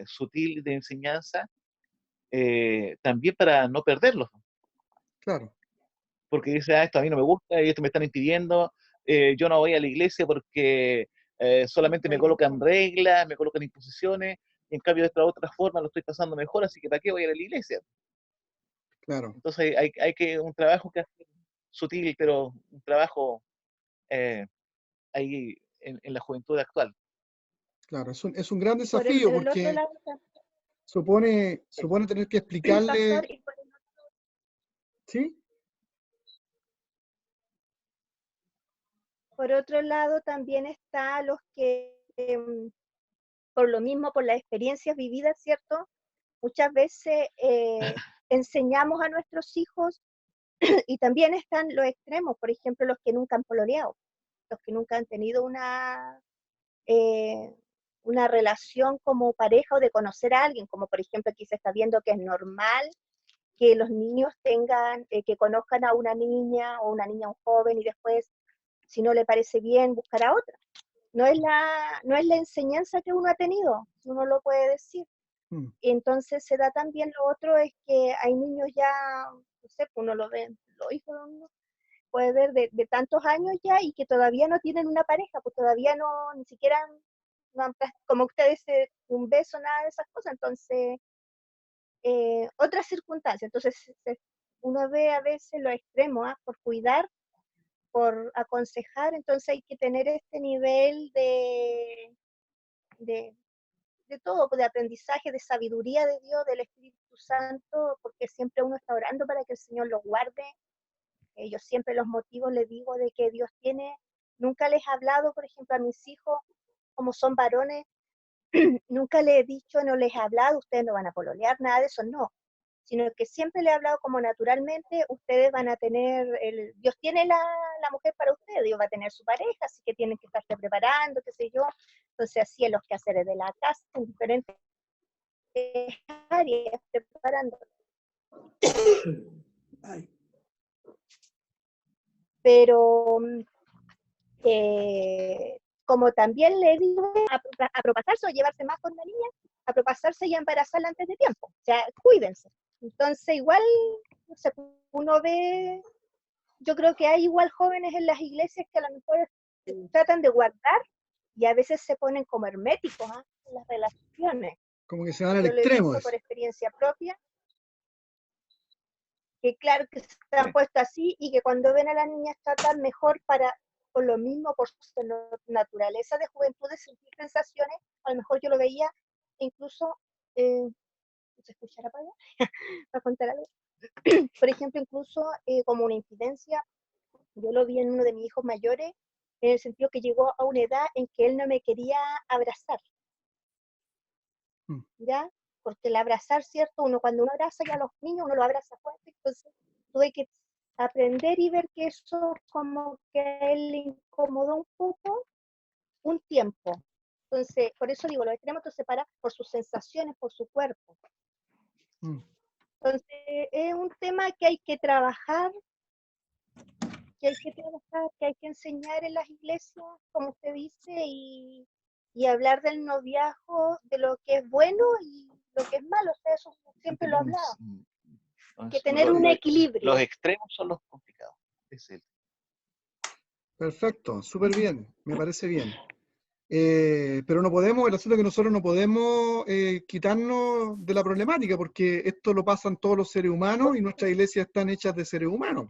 [SPEAKER 3] sutil de enseñanza, también para no perderlos.
[SPEAKER 1] Claro.
[SPEAKER 3] Porque dice, esto a mí no me gusta y esto me están impidiendo, yo no voy a la iglesia porque solamente me colocan reglas, me colocan imposiciones, y en cambio de esta otra forma lo estoy pasando mejor, así que ¿para qué voy a ir a la iglesia?
[SPEAKER 1] Claro.
[SPEAKER 3] Entonces hay que un trabajo que hacer sutil, pero un trabajo eh, ahí en la juventud actual.
[SPEAKER 1] Claro, es un gran
[SPEAKER 6] Por
[SPEAKER 1] desafío
[SPEAKER 6] el otro
[SPEAKER 1] porque
[SPEAKER 6] lado,
[SPEAKER 1] supone tener que explicarle,
[SPEAKER 6] pastor, y por el
[SPEAKER 1] ¿sí?
[SPEAKER 6] Por otro lado, también está los que, por lo mismo, por las experiencias vividas, ¿cierto? Muchas veces enseñamos a nuestros hijos y también están los extremos, por ejemplo, los que nunca han pololeado, los que nunca han tenido una relación como pareja o de conocer a alguien, como por ejemplo aquí se está viendo que es normal que los niños tengan, que conozcan a una niña o una niña, un joven, y después, si no le parece bien, buscar a otra. No es la enseñanza que uno ha tenido, uno lo puede decir. Entonces se da también lo otro, es que hay niños ya, no sé, uno lo ve, los hijos de uno puede ver de tantos años ya y que todavía no tienen una pareja, pues todavía no, ni siquiera, no han, como ustedes, un beso, nada de esas cosas. Entonces, otras circunstancias. Entonces, uno ve a veces los extremos, por cuidar, por aconsejar, entonces hay que tener este nivel de, de todo, de aprendizaje, de sabiduría de Dios, del Espíritu Santo, porque siempre uno está orando para que el Señor los guarde. Yo siempre los motivos les digo de que Dios tiene, nunca les he hablado, por ejemplo, a mis hijos, como son varones, nunca les he dicho, no les he hablado, ustedes no van a pololear, nada de eso, no, sino que siempre les he hablado como naturalmente, ustedes van a tener, Dios tiene la mujer para ustedes, Dios va a tener su pareja, así que tienen que estarse preparando, qué sé yo. Entonces así en los quehaceres de la casa, en diferentes áreas, preparando. Pero como también le digo, a propasarse o llevarse más con la niña, a propasarse y a embarazarla antes de tiempo, o sea, cuídense. Entonces igual, no sé, uno ve, yo creo que hay igual jóvenes en las iglesias que a lo mejor tratan de guardar y a veces se ponen como herméticos en las relaciones.
[SPEAKER 1] Como que se van al
[SPEAKER 6] Yo lo he
[SPEAKER 1] extremo.
[SPEAKER 6] visto por experiencia propia, que claro que se han puesto así y que cuando ven a las niñas tratan mejor para, por lo mismo, por su naturaleza de juventud, de sentir sensaciones, a lo mejor yo lo veía, incluso, ¿se escuchará para allá? Para contar algo. Por ejemplo, incluso como una incidencia, yo lo vi en uno de mis hijos mayores, en el sentido que llegó a una edad en que él no me quería abrazar, ¿ya? Porque el abrazar, ¿cierto? Uno cuando uno abraza ya a los niños, uno lo abraza fuerte, entonces tuve que aprender y ver que eso como que a él le incomodó un poco, un tiempo. Entonces, por eso digo, los extremos se separan por sus sensaciones, por su cuerpo. Entonces, es un tema que hay que trabajar, que hay que enseñar en las iglesias, como usted dice, y hablar del noviazgo, de lo que es bueno y lo que es malo. O sea, eso siempre lo he hablado. Que tener un equilibrio.
[SPEAKER 3] Los extremos son los complicados.
[SPEAKER 1] Perfecto, súper bien, me parece bien. Pero no podemos, el asunto es que nosotros no podemos quitarnos de la problemática, porque esto lo pasan todos los seres humanos y nuestras iglesias están hechas de seres humanos.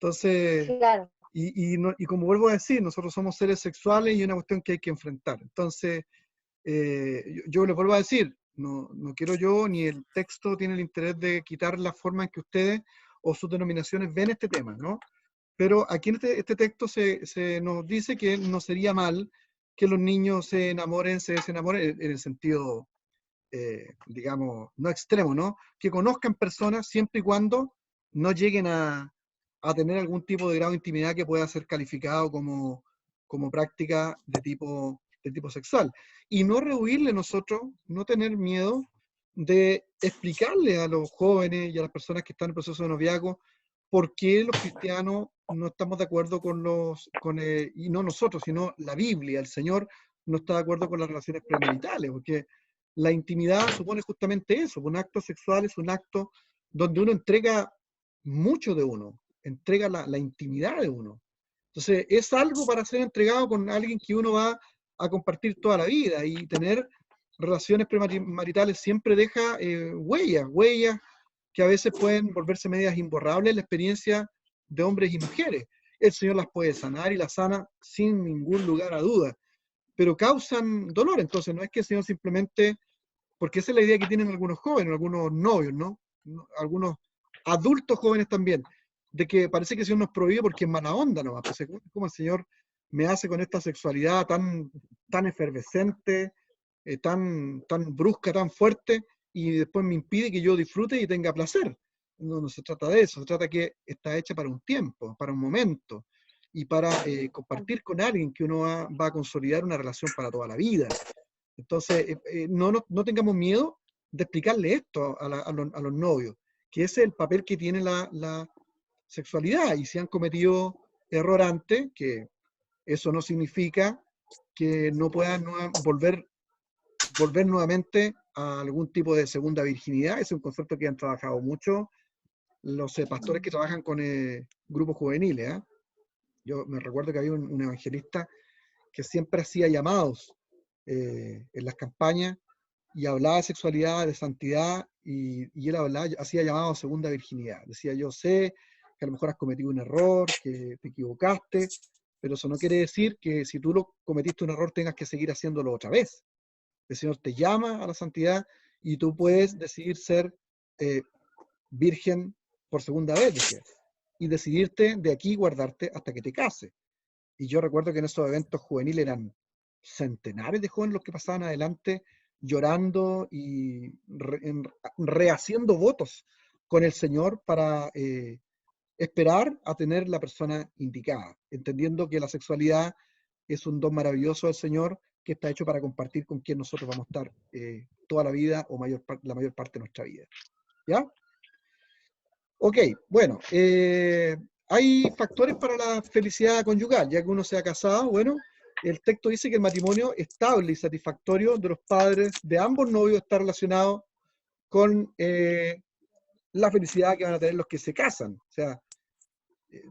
[SPEAKER 1] Entonces,
[SPEAKER 6] claro.
[SPEAKER 1] Y como vuelvo a decir, nosotros somos seres sexuales y es una cuestión que hay que enfrentar. Entonces, yo les vuelvo a decir, no quiero yo, ni el texto tiene el interés de quitar la forma en que ustedes o sus denominaciones ven este tema, ¿no? Pero aquí en este texto se nos dice que no sería mal que los niños se desenamoren en el sentido, digamos, no extremo, ¿no? Que conozcan personas siempre y cuando no lleguen a tener algún tipo de grado de intimidad que pueda ser calificado como práctica de tipo sexual. Y no rehuirle nosotros, no tener miedo de explicarle a los jóvenes y a las personas que están en proceso de noviazgo por qué los cristianos no estamos de acuerdo y no nosotros, sino la Biblia, el Señor no está de acuerdo con las relaciones premaritales, porque la intimidad supone justamente eso, un acto sexual es un acto donde uno entrega mucho de uno, entrega la intimidad de uno. Entonces, es algo para ser entregado con alguien que uno va a compartir toda la vida, y tener relaciones premaritales siempre deja huellas que a veces pueden volverse medias imborrables en la experiencia de hombres y mujeres. El Señor las puede sanar y las sana sin ningún lugar a duda, pero causan dolor. Entonces, no es que el Señor simplemente, porque esa es la idea que tienen algunos jóvenes, algunos novios, ¿no? Algunos adultos jóvenes también, de que parece que el Señor nos prohíbe porque es mala onda, ¿no? Pues, como el Señor me hace con esta sexualidad tan efervescente, tan brusca, tan fuerte, y después me impide que yo disfrute y tenga placer. No se trata de eso, se trata que está hecha para un tiempo, para un momento, y para compartir con alguien que uno va a consolidar una relación para toda la vida. Entonces, no tengamos miedo de explicarle esto a los novios, que ese es el papel que tiene la sexualidad, y si han cometido error antes, que eso no significa que no puedan volver nuevamente a algún tipo de segunda virginidad. Ese es un concepto que han trabajado mucho los pastores que trabajan con grupos juveniles. Yo me recuerdo que había un evangelista que siempre hacía llamados en las campañas y hablaba de sexualidad, de santidad, y él hacía llamados a segunda virginidad. Decía, yo sé que a lo mejor has cometido un error, que te equivocaste, pero eso no quiere decir que si tú cometiste un error tengas que seguir haciéndolo otra vez. El Señor te llama a la santidad y tú puedes decidir ser virgen por segunda vez, decía, y decidirte de aquí guardarte hasta que te cases. Y yo recuerdo que en esos eventos juveniles eran centenares de jóvenes los que pasaban adelante llorando y rehaciendo votos con el Señor para esperar a tener la persona indicada, entendiendo que la sexualidad es un don maravilloso del Señor que está hecho para compartir con quien nosotros vamos a estar toda la vida o la mayor parte de nuestra vida. ¿Ya? Ok, bueno, hay factores para la felicidad conyugal, ya que uno se ha casado. Bueno, el texto dice que el matrimonio estable y satisfactorio de los padres de ambos novios está relacionado con la felicidad que van a tener los que se casan. O sea,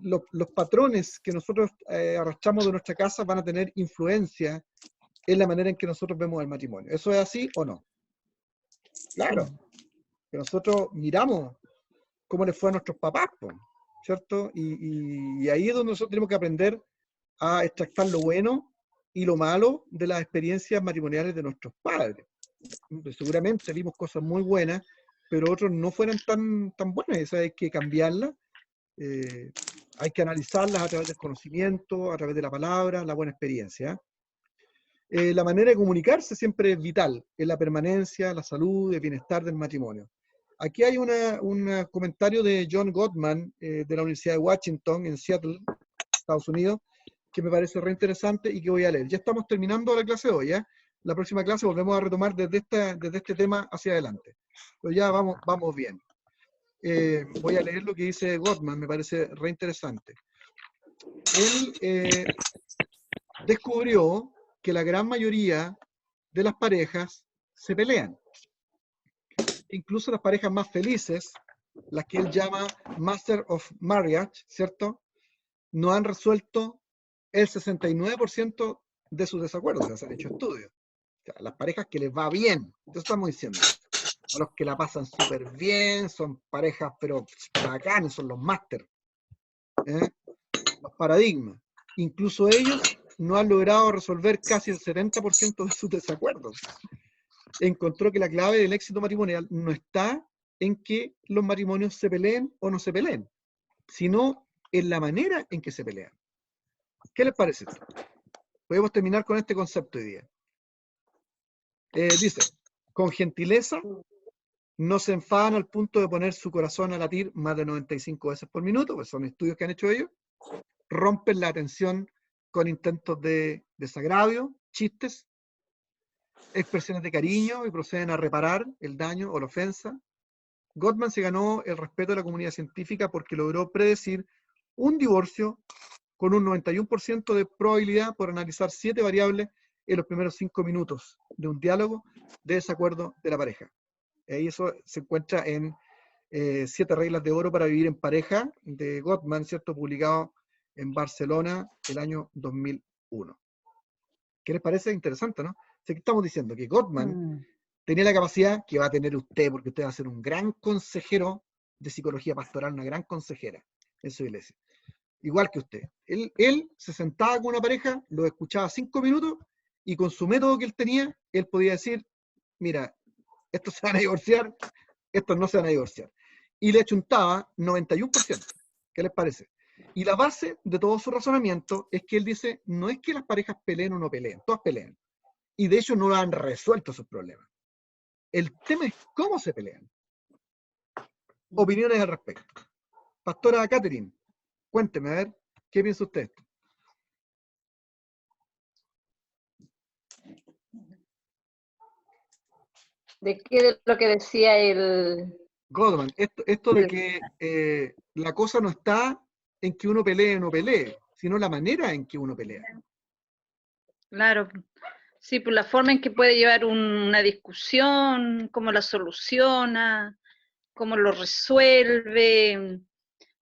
[SPEAKER 1] los patrones que nosotros arrastramos de nuestra casa van a tener influencia en la manera en que nosotros vemos el matrimonio. ¿Eso es así o no? Claro, que nosotros miramos cómo les fue a nuestros papás, ¿cierto? Y ahí es donde nosotros tenemos que aprender a extractar lo bueno y lo malo de las experiencias matrimoniales de nuestros padres. Seguramente vimos cosas muy buenas, pero otros no fueran tan buenas, eso hay que cambiarlas, hay que analizarlas a través del conocimiento, a través de la palabra, la buena experiencia. La manera de comunicarse siempre es vital en la permanencia, la salud, el bienestar del matrimonio. Aquí hay un comentario de John Gottman de la Universidad de Washington en Seattle, Estados Unidos, que me parece re interesante y que voy a leer. Ya estamos terminando la clase hoy, ¿eh? La próxima clase volvemos a retomar desde este tema hacia adelante. Pero ya vamos bien. Voy a leer lo que dice Gottman, me parece re interesante. Él descubrió que la gran mayoría de las parejas se pelean. Incluso las parejas más felices, las que él llama Master of Marriage, ¿cierto? No han resuelto el 69% de sus desacuerdos, o sea, se han hecho estudios. O sea, las parejas que les va bien, eso estamos diciendo. A los que la pasan súper bien, son parejas, pero bacanes, son los máster. Los paradigmas. Incluso ellos no han logrado resolver casi el 70% de sus desacuerdos. Encontró que la clave del éxito matrimonial no está en que los matrimonios se peleen o no se peleen, sino en la manera en que se pelean. ¿Qué les parece esto? Podemos terminar con este concepto hoy día. Dice, con gentileza, no se enfadan al punto de poner su corazón a latir más de 95 veces por minuto, pues son estudios que han hecho ellos. Rompen la atención con intentos de desagravio, chistes, expresiones de cariño y proceden a reparar el daño o la ofensa. Gottman se ganó el respeto de la comunidad científica porque logró predecir un divorcio con un 91% de probabilidad por analizar 7 variables en los primeros 5 minutos de un diálogo de desacuerdo de la pareja. Y eso se encuentra en 7 reglas de oro para vivir en pareja de Gottman, ¿cierto? Publicado en Barcelona el año 2001. ¿Qué les parece? Interesante, ¿no? Así que estamos diciendo que Gottman tenía la capacidad que va a tener usted, porque usted va a ser un gran consejero de psicología pastoral, una gran consejera en su iglesia. Igual que usted. Él se sentaba con una pareja, lo escuchaba 5 minutos y con su método que él tenía, él podía decir, mira, estos se van a divorciar, estos no se van a divorciar. Y le chuntaba 91%. ¿Qué les parece? Y la base de todo su razonamiento es que él dice, no es que las parejas peleen o no peleen, todas pelean. Y de hecho no han resuelto sus problemas. El tema es cómo se pelean. Opiniones al respecto. Pastora Catherine, cuénteme, a ver, ¿qué piensa usted?
[SPEAKER 7] ¿De qué de lo que decía el...
[SPEAKER 1] Goldman, esto de que la cosa no está en que uno pelee o no pelee, sino la manera en que uno pelea.
[SPEAKER 7] Claro, sí, pues la forma en que puede llevar una discusión, cómo la soluciona, cómo lo resuelve,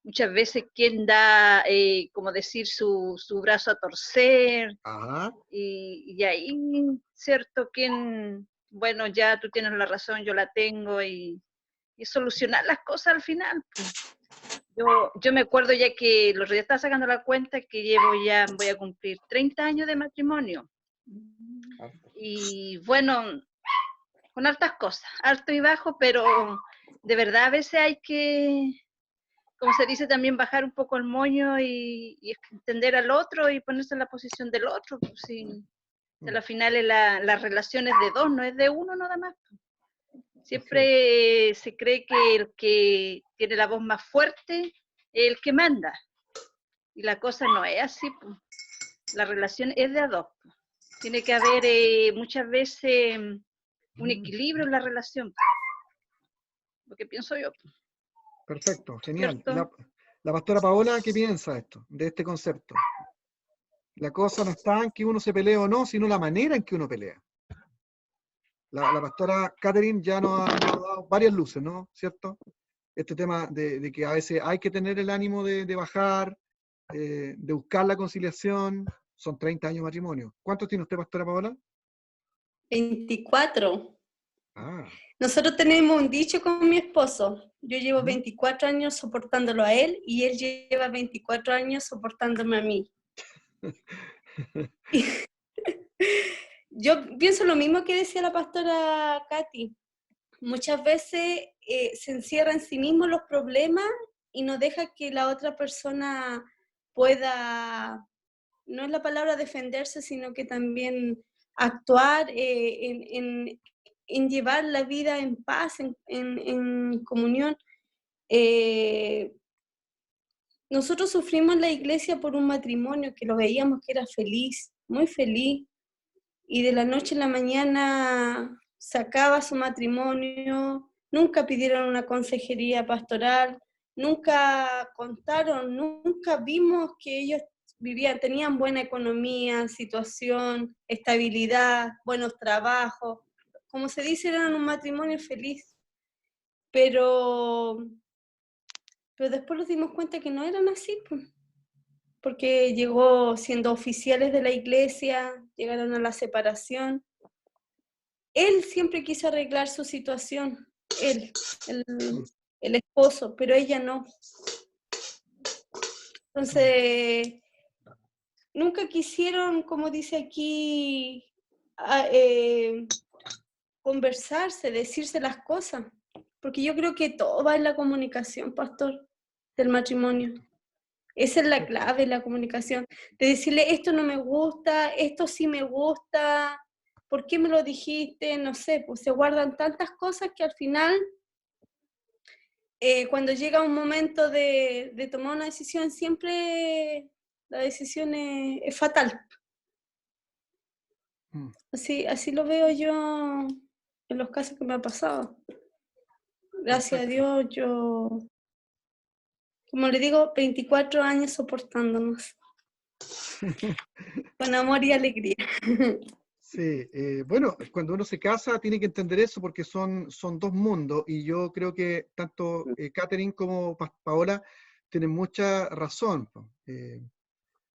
[SPEAKER 7] muchas veces quién da, como decir, su brazo a torcer,
[SPEAKER 1] Ajá.
[SPEAKER 7] y ahí, ¿cierto? Quién, bueno, ya tú tienes la razón, yo la tengo, y solucionar las cosas al final. Pues. Yo me acuerdo ya que los días estaba sacando la cuenta que voy a cumplir 30 años de matrimonio. Y bueno, con hartas cosas, alto y bajo, pero de verdad a veces hay que, como se dice, también bajar un poco el moño y entender al otro y ponerse en la posición del otro. Pues, sí. Al final la relación es de dos, no es de uno nada más. Siempre se cree que el que tiene la voz más fuerte es el que manda. Y la cosa no es así. Pues. La relación es de a dos. Pues. Tiene que haber muchas veces un equilibrio en la relación. Lo que pienso yo.
[SPEAKER 1] Perfecto, genial.
[SPEAKER 7] ¿Cierto?
[SPEAKER 1] La pastora Paola, ¿qué piensa de este concepto? La cosa no está en que uno se pelee o no, sino la manera en que uno pelea. La pastora Catherine ya nos ha dado varias luces, ¿no? ¿Cierto? Este tema de que a veces hay que tener el ánimo de bajar, de buscar la conciliación. Son 30 años de matrimonio. ¿Cuántos tiene usted, pastora Paola?
[SPEAKER 8] 24.
[SPEAKER 1] Ah.
[SPEAKER 8] Nosotros tenemos un dicho con mi esposo. Yo llevo 24 años soportándolo a él y él lleva 24 años soportándome a mí. Yo pienso lo mismo que decía la pastora Katy. Muchas veces se encierra en sí mismo los problemas y no deja que la otra persona pueda, no es la palabra defenderse, sino que también actuar en llevar la vida en paz, en comunión. Nosotros sufrimos en la iglesia por un matrimonio que lo veíamos que era feliz, muy feliz, y de la noche a la mañana se acaba su matrimonio, nunca pidieron una consejería pastoral, nunca contaron, nunca vimos que ellos tenían buena economía, situación, estabilidad, buenos trabajos, como se dice, eran un matrimonio feliz, pero después nos dimos cuenta que no eran así, pues. Porque llegó siendo oficiales de la iglesia, llegaron a la separación. Él siempre quiso arreglar su situación, él, el esposo, pero ella no. Entonces, nunca quisieron, como dice aquí, conversarse, decirse las cosas, porque yo creo que todo va en la comunicación, pastor, del matrimonio. Esa es la clave, la comunicación, de decirle esto no me gusta, esto sí me gusta, ¿por qué me lo dijiste? No sé, pues se guardan tantas cosas que al final, cuando llega un momento de tomar una decisión, siempre la decisión es fatal. Así lo veo yo en los casos que me ha pasado. Gracias a Dios, yo, como le digo, 24 años soportándonos. Con amor y alegría.
[SPEAKER 1] Sí, bueno, cuando uno se casa tiene que entender eso porque son dos mundos y yo creo que tanto Catherine como Paola tienen mucha razón.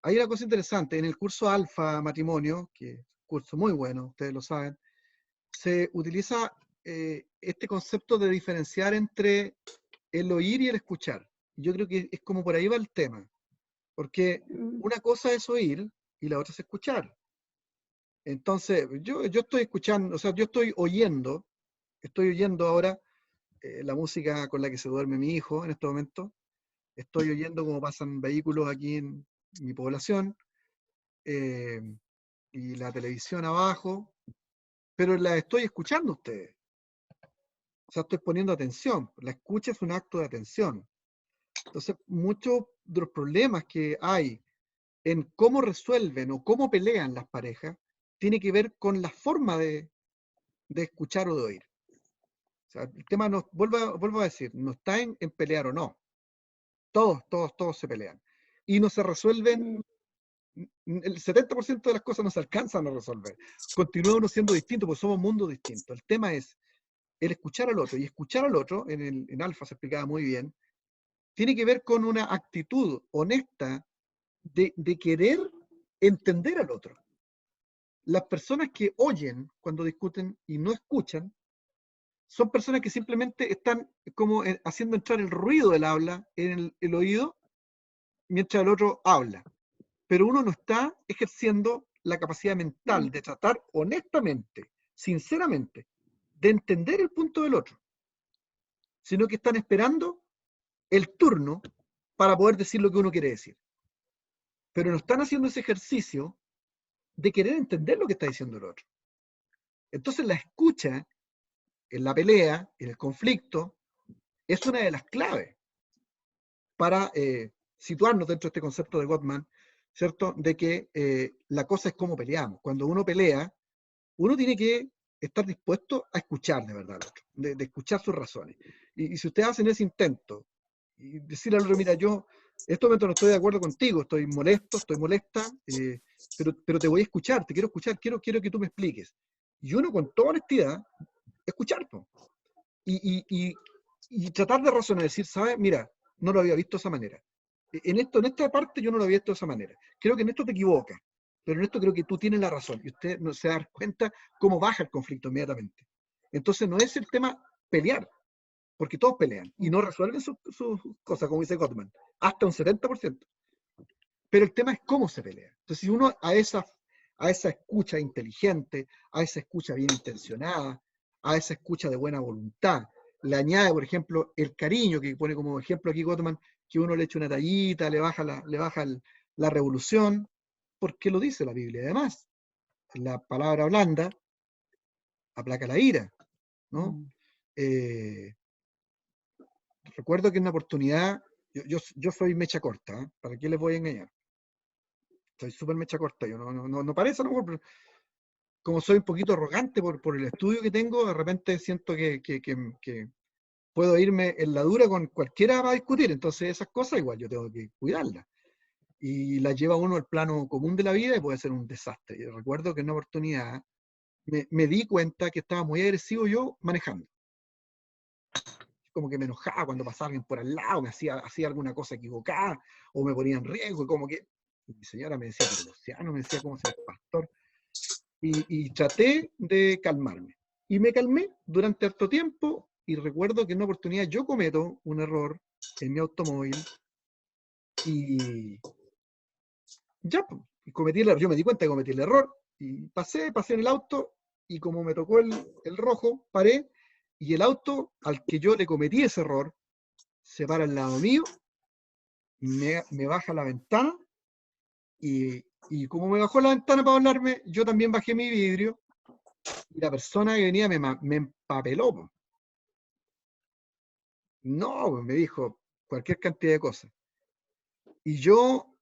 [SPEAKER 1] Hay una cosa interesante, en el curso Alfa Matrimonio, que es un curso muy bueno, ustedes lo saben, se utiliza este concepto de diferenciar entre el oír y el escuchar. Yo creo que es como por ahí va el tema, porque una cosa es oír y la otra es escuchar. Entonces, yo estoy escuchando, o sea, yo estoy oyendo ahora la música con la que se duerme mi hijo en este momento, estoy oyendo cómo pasan vehículos aquí en mi población, y la televisión abajo, pero la estoy escuchando a ustedes. O sea, estoy poniendo atención. La escucha es un acto de atención. Entonces, muchos de los problemas que hay en cómo resuelven o cómo pelean las parejas tiene que ver con la forma de escuchar o de oír. O sea, el tema, no, vuelvo a decir, no está en pelear o no. Todos se pelean. Y no se resuelven, el 70% de las cosas no se alcanzan a resolver. Continúa uno siendo distinto, porque somos mundos distintos. El tema es el escuchar al otro. Y escuchar al otro, en Alfa se explicaba muy bien, tiene que ver con una actitud honesta de querer entender al otro. Las personas que oyen cuando discuten y no escuchan, son personas que simplemente están como haciendo entrar el ruido del habla en el oído mientras el otro habla. Pero uno no está ejerciendo la capacidad mental de tratar honestamente, sinceramente, de entender el punto del otro, sino que están esperando el turno para poder decir lo que uno quiere decir. Pero no están haciendo ese ejercicio de querer entender lo que está diciendo el otro. Entonces la escucha en la pelea, en el conflicto, es una de las claves para situarnos dentro de este concepto de Gottman, ¿cierto? De que la cosa es cómo peleamos. Cuando uno pelea, uno tiene que estar dispuesto a escuchar de verdad al otro, de escuchar sus razones. Y si ustedes hacen ese intento, y decirle al otro, mira, yo en este momento no estoy de acuerdo contigo, estoy molesto, estoy molesta, pero te voy a escuchar, te quiero escuchar, quiero que tú me expliques. Y uno con toda honestidad, escuchar, po. Y tratar de razonar, decir, ¿sabes? Mira, no lo había visto de esa manera. En esta parte yo no lo había visto de esa manera. Creo que en esto te equivocas, pero en esto creo que tú tienes la razón. Y usted no se da cuenta cómo baja el conflicto inmediatamente. Entonces no es el tema pelear, porque todos pelean y no resuelven sus cosas, como dice Gottman, hasta un 70%. Pero el tema es cómo se pelea. Entonces, si uno a esa escucha inteligente, a esa escucha bien intencionada, a esa escucha de buena voluntad, le añade, por ejemplo, el cariño, que pone como ejemplo aquí Gottman, que uno le echa una tallita, le baja la revolución, porque lo dice la Biblia. Además, la palabra blanda aplaca la ira, ¿no? Recuerdo que en una oportunidad, yo soy mecha corta, ¿eh? ¿Para qué les voy a engañar? Soy súper mecha corta, yo no parece a lo mejor, pero como soy un poquito arrogante por el estudio que tengo, de repente siento que puedo irme en la dura con cualquiera para discutir, entonces esas cosas igual yo tengo que cuidarlas. Y las lleva uno al plano común de la vida y puede ser un desastre. Y recuerdo que en una oportunidad me di cuenta que estaba muy agresivo yo manejando. Como que me enojaba cuando pasaba alguien por al lado, me hacía alguna cosa equivocada, o me ponía en riesgo, y como que mi señora me decía, pero Luciano, me decía, ¿cómo se llama el pastor? Y traté de calmarme. Y me calmé durante harto tiempo, y recuerdo que en una oportunidad yo cometo un error en mi automóvil, y ya, y cometí el error. Yo me di cuenta que cometí el error, y pasé en el auto, y como me tocó el rojo, paré, y el auto al que yo le cometí ese error se para al lado mío, me baja la ventana, y como me bajó la ventana para hablarme, yo también bajé mi vidrio, y la persona que venía me empapeló, po. No, pues, me dijo cualquier cantidad de cosas. Y yo,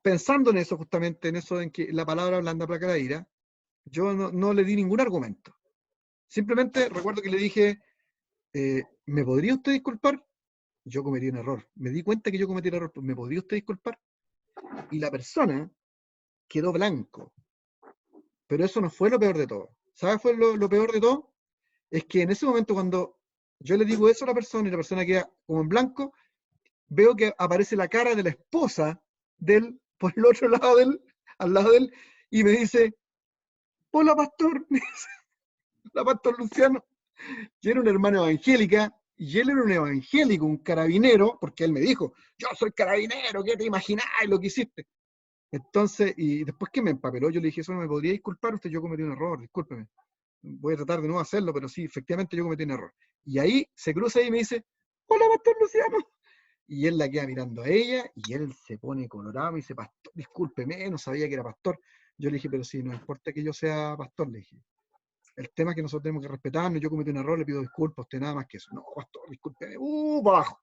[SPEAKER 1] pensando en eso, justamente en eso, en que la palabra blanda aplaca la ira, yo no le di ningún argumento. Simplemente recuerdo que le dije, ¿me podría usted disculpar? Yo cometí un error. Me di cuenta que yo cometí un error, pues, ¿me podría usted disculpar? Y la persona quedó blanco. Pero eso no fue lo peor de todo. ¿Sabes fue lo peor de todo? Es que en ese momento, cuando yo le digo eso a la persona y la persona queda como en blanco, veo que aparece la cara de la esposa de él por el otro lado de él, al lado de él, y me dice, hola pastor, me dice, hola pastor Luciano. Yo era una hermana evangélica, y él era un evangélico, un carabinero, porque él me dijo, yo soy carabinero, ¿qué te imaginás lo que hiciste? Entonces, y después que me empapeló, yo le dije, eso no me podría disculpar, usted, yo cometí un error, discúlpeme. Voy a tratar de no hacerlo, pero sí, efectivamente yo cometí un error. Y ahí se cruza y me dice, hola pastor Luciano. Y él la queda mirando a ella, y él se pone colorado y dice, pastor, discúlpeme, no sabía que era pastor. Yo le dije, pero si no importa que yo sea pastor, le dije. El tema es que nosotros tenemos que respetarnos, yo cometí un error, le pido disculpas a usted, nada más que eso. No, pastor, discúlpeme, para abajo.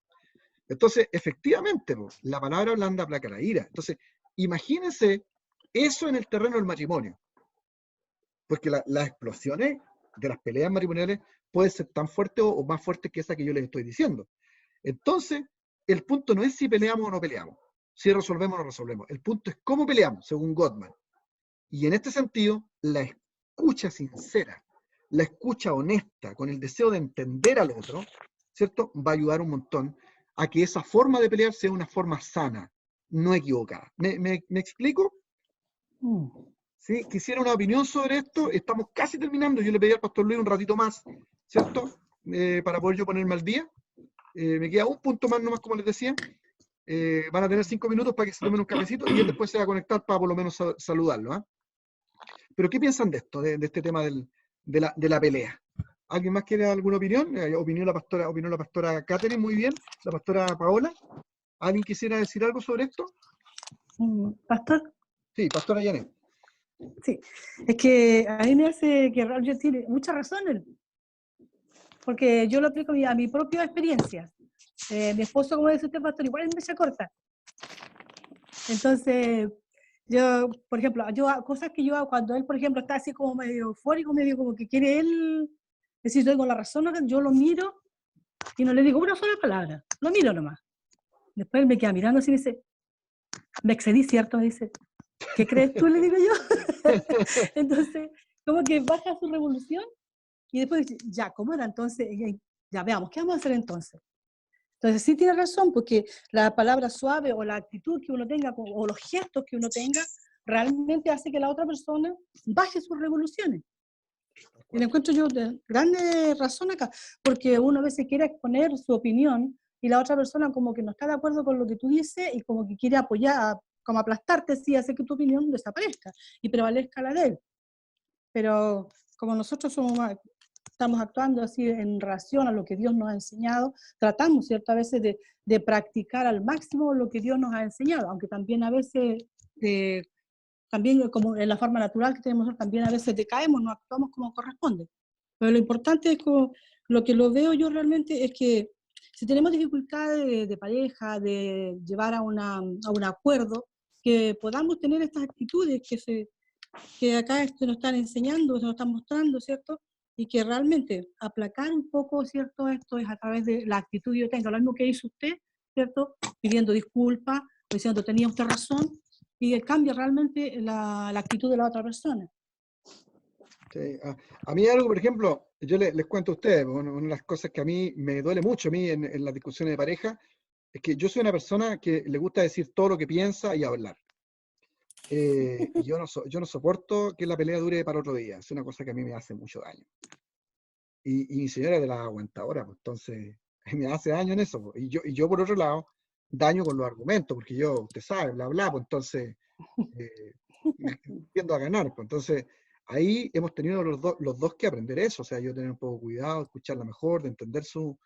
[SPEAKER 1] Entonces, efectivamente, la palabra blanda aplaca la ira. Entonces, imagínense eso en el terreno del matrimonio. Porque las explosiones de las peleas matrimoniales pueden ser tan fuertes o más fuertes que esa que yo les estoy diciendo. Entonces, el punto no es si peleamos o no peleamos, si resolvemos o no resolvemos. El punto es cómo peleamos, según Gottman. Y en este sentido, la escucha sincera, la escucha honesta, con el deseo de entender al otro, ¿cierto? Va a ayudar un montón a que esa forma de pelear sea una forma sana, no equivocada. ¿Me explico? ¿Sí? Quisiera una opinión sobre esto. Estamos casi terminando. Yo le pedí al pastor Luis un ratito más, ¿cierto? Para poder yo ponerme al día. Me queda un punto más nomás, como les decía. Van a tener 5 minutos para que se tomen un cafecito y él después se va a conectar para por lo menos saludarlo. ¿Eh? Pero ¿qué piensan de esto, de este tema de la pelea? ¿Alguien más quiere alguna opinión? Opinó la pastora Catherine, muy bien. La pastora Paola. ¿Alguien quisiera decir algo sobre esto?
[SPEAKER 4] Pastor.
[SPEAKER 1] Sí, pastora Janet.
[SPEAKER 4] Sí, es que a mí me hace que Roger tiene mucha razón él, porque yo lo aplico a mi propia experiencia. Mi esposo, como dice usted, pastor, igual es mecha corta. Entonces, yo, por ejemplo, cosas que yo hago cuando él, por ejemplo, está así como medio eufórico, medio como que quiere él decir, yo tengo la razón, yo lo miro y no le digo una sola palabra, lo miro nomás. Después él me queda mirando así y me dice, me excedí, ¿cierto? Me dice, ¿qué crees tú? Le digo yo. Entonces, como que baja su revolución y después dice, ya, ¿cómo era entonces? Ya veamos, ¿qué vamos a hacer entonces? Entonces sí tiene razón, porque la palabra suave o la actitud que uno tenga o los gestos que uno tenga realmente hace que la otra persona baje sus revoluciones. Y le encuentro yo de grande razón acá, porque uno a veces quiere exponer su opinión y la otra persona como que no está de acuerdo con lo que tú dices y como que quiere apoyar, como aplastarte, sí, hace que tu opinión desaparezca y prevalezca la de él. Pero como nosotros estamos actuando así en relación a lo que Dios nos ha enseñado, tratamos, ¿cierto?, a veces de practicar al máximo lo que Dios nos ha enseñado, aunque también a veces, también como en la forma natural que tenemos, también a veces decaemos, no actuamos como corresponde. Pero lo importante es lo que lo veo yo realmente es que si tenemos dificultades de pareja, de llevar a un acuerdo, que podamos tener estas actitudes que acá nos están enseñando, nos están mostrando, ¿cierto? Y que realmente aplacar un poco, ¿cierto? Esto es a través de la actitud que yo tengo, lo mismo que hizo usted, ¿cierto? Pidiendo disculpas, diciendo tenía usted razón, y cambia realmente la actitud de la otra persona.
[SPEAKER 1] Sí, a mí algo, por ejemplo, yo les cuento a ustedes, una de las cosas que a mí me duele mucho a mí en las discusiones de pareja, es que yo soy una persona que le gusta decir todo lo que piensa y hablar. Y yo no soporto que la pelea dure para otro día, es una cosa que a mí me hace mucho daño. Y mi señora es de la aguantadora, pues entonces me hace daño en eso. Pues. Y yo, por otro lado, daño con los argumentos, porque yo, usted sabe, bla, pues entonces tiendo a ganar. Pues entonces, ahí hemos tenido los dos que aprender eso, o sea, yo tener un poco de cuidado, escucharla mejor, de entender su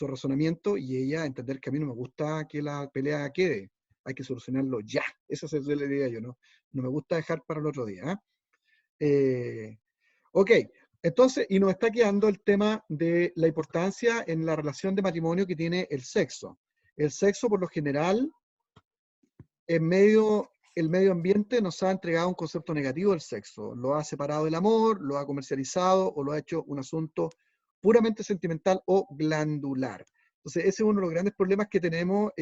[SPEAKER 1] razonamiento, y ella entender que a mí no me gusta que la pelea quede, hay que solucionarlo ya. Esa es la idea yo, ¿no? No me gusta dejar para el otro día. Ok, entonces, y nos está quedando el tema de la importancia en la relación de matrimonio que tiene el sexo. El sexo, por lo general, el medio ambiente nos ha entregado un concepto negativo del sexo. Lo ha separado del amor, lo ha comercializado o lo ha hecho un asunto puramente sentimental o glandular. Entonces, ese es uno de los grandes problemas que tenemos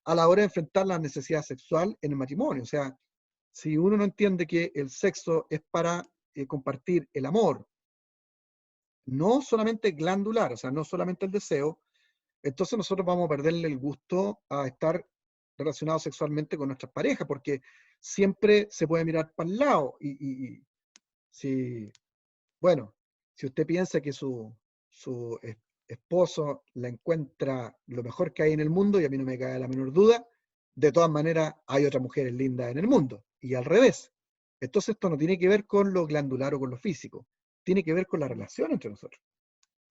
[SPEAKER 1] a la hora de enfrentar la necesidad sexual en el matrimonio. O sea, si uno no entiende que el sexo es para compartir el amor, no solamente glandular, o sea, no solamente el deseo, entonces nosotros vamos a perderle el gusto a estar relacionados sexualmente con nuestras parejas, porque siempre se puede mirar para el lado. Si, bueno, si usted piensa que su esposo la encuentra lo mejor que hay en el mundo, y a mí no me cabe la menor duda, de todas maneras hay otras mujeres lindas en el mundo, y al revés. Entonces esto no tiene que ver con lo glandular o con lo físico, tiene que ver con la relación entre nosotros,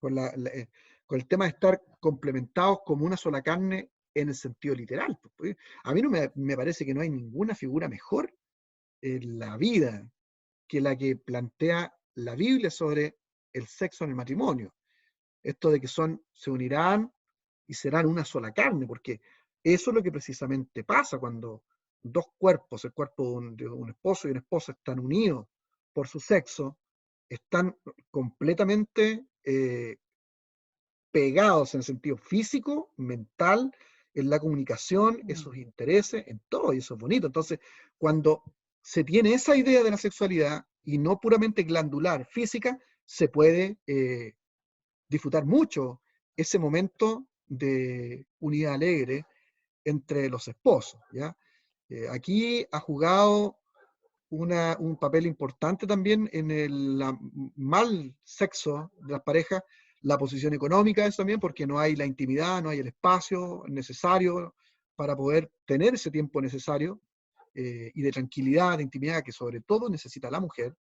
[SPEAKER 1] con el tema de estar complementados como una sola carne en el sentido literal. Pues. A mí no me parece que no hay ninguna figura mejor en la vida que la que plantea la Biblia sobre el sexo en el matrimonio. Esto de que se unirán y serán una sola carne, porque eso es lo que precisamente pasa cuando dos cuerpos, el cuerpo de un esposo y una esposa, están unidos por su sexo, están completamente pegados en el sentido físico, mental, en la comunicación, en sus intereses, en todo, y eso es bonito. Entonces, cuando se tiene esa idea de la sexualidad y no puramente glandular, física, se puede disfrutar mucho ese momento de unidad alegre entre los esposos, ¿ya? Aquí ha jugado un papel importante también en el mal sexo de las parejas, la posición económica eso también, porque no hay la intimidad, no hay el espacio necesario para poder tener ese tiempo necesario y de tranquilidad, de intimidad, que sobre todo necesita la mujer.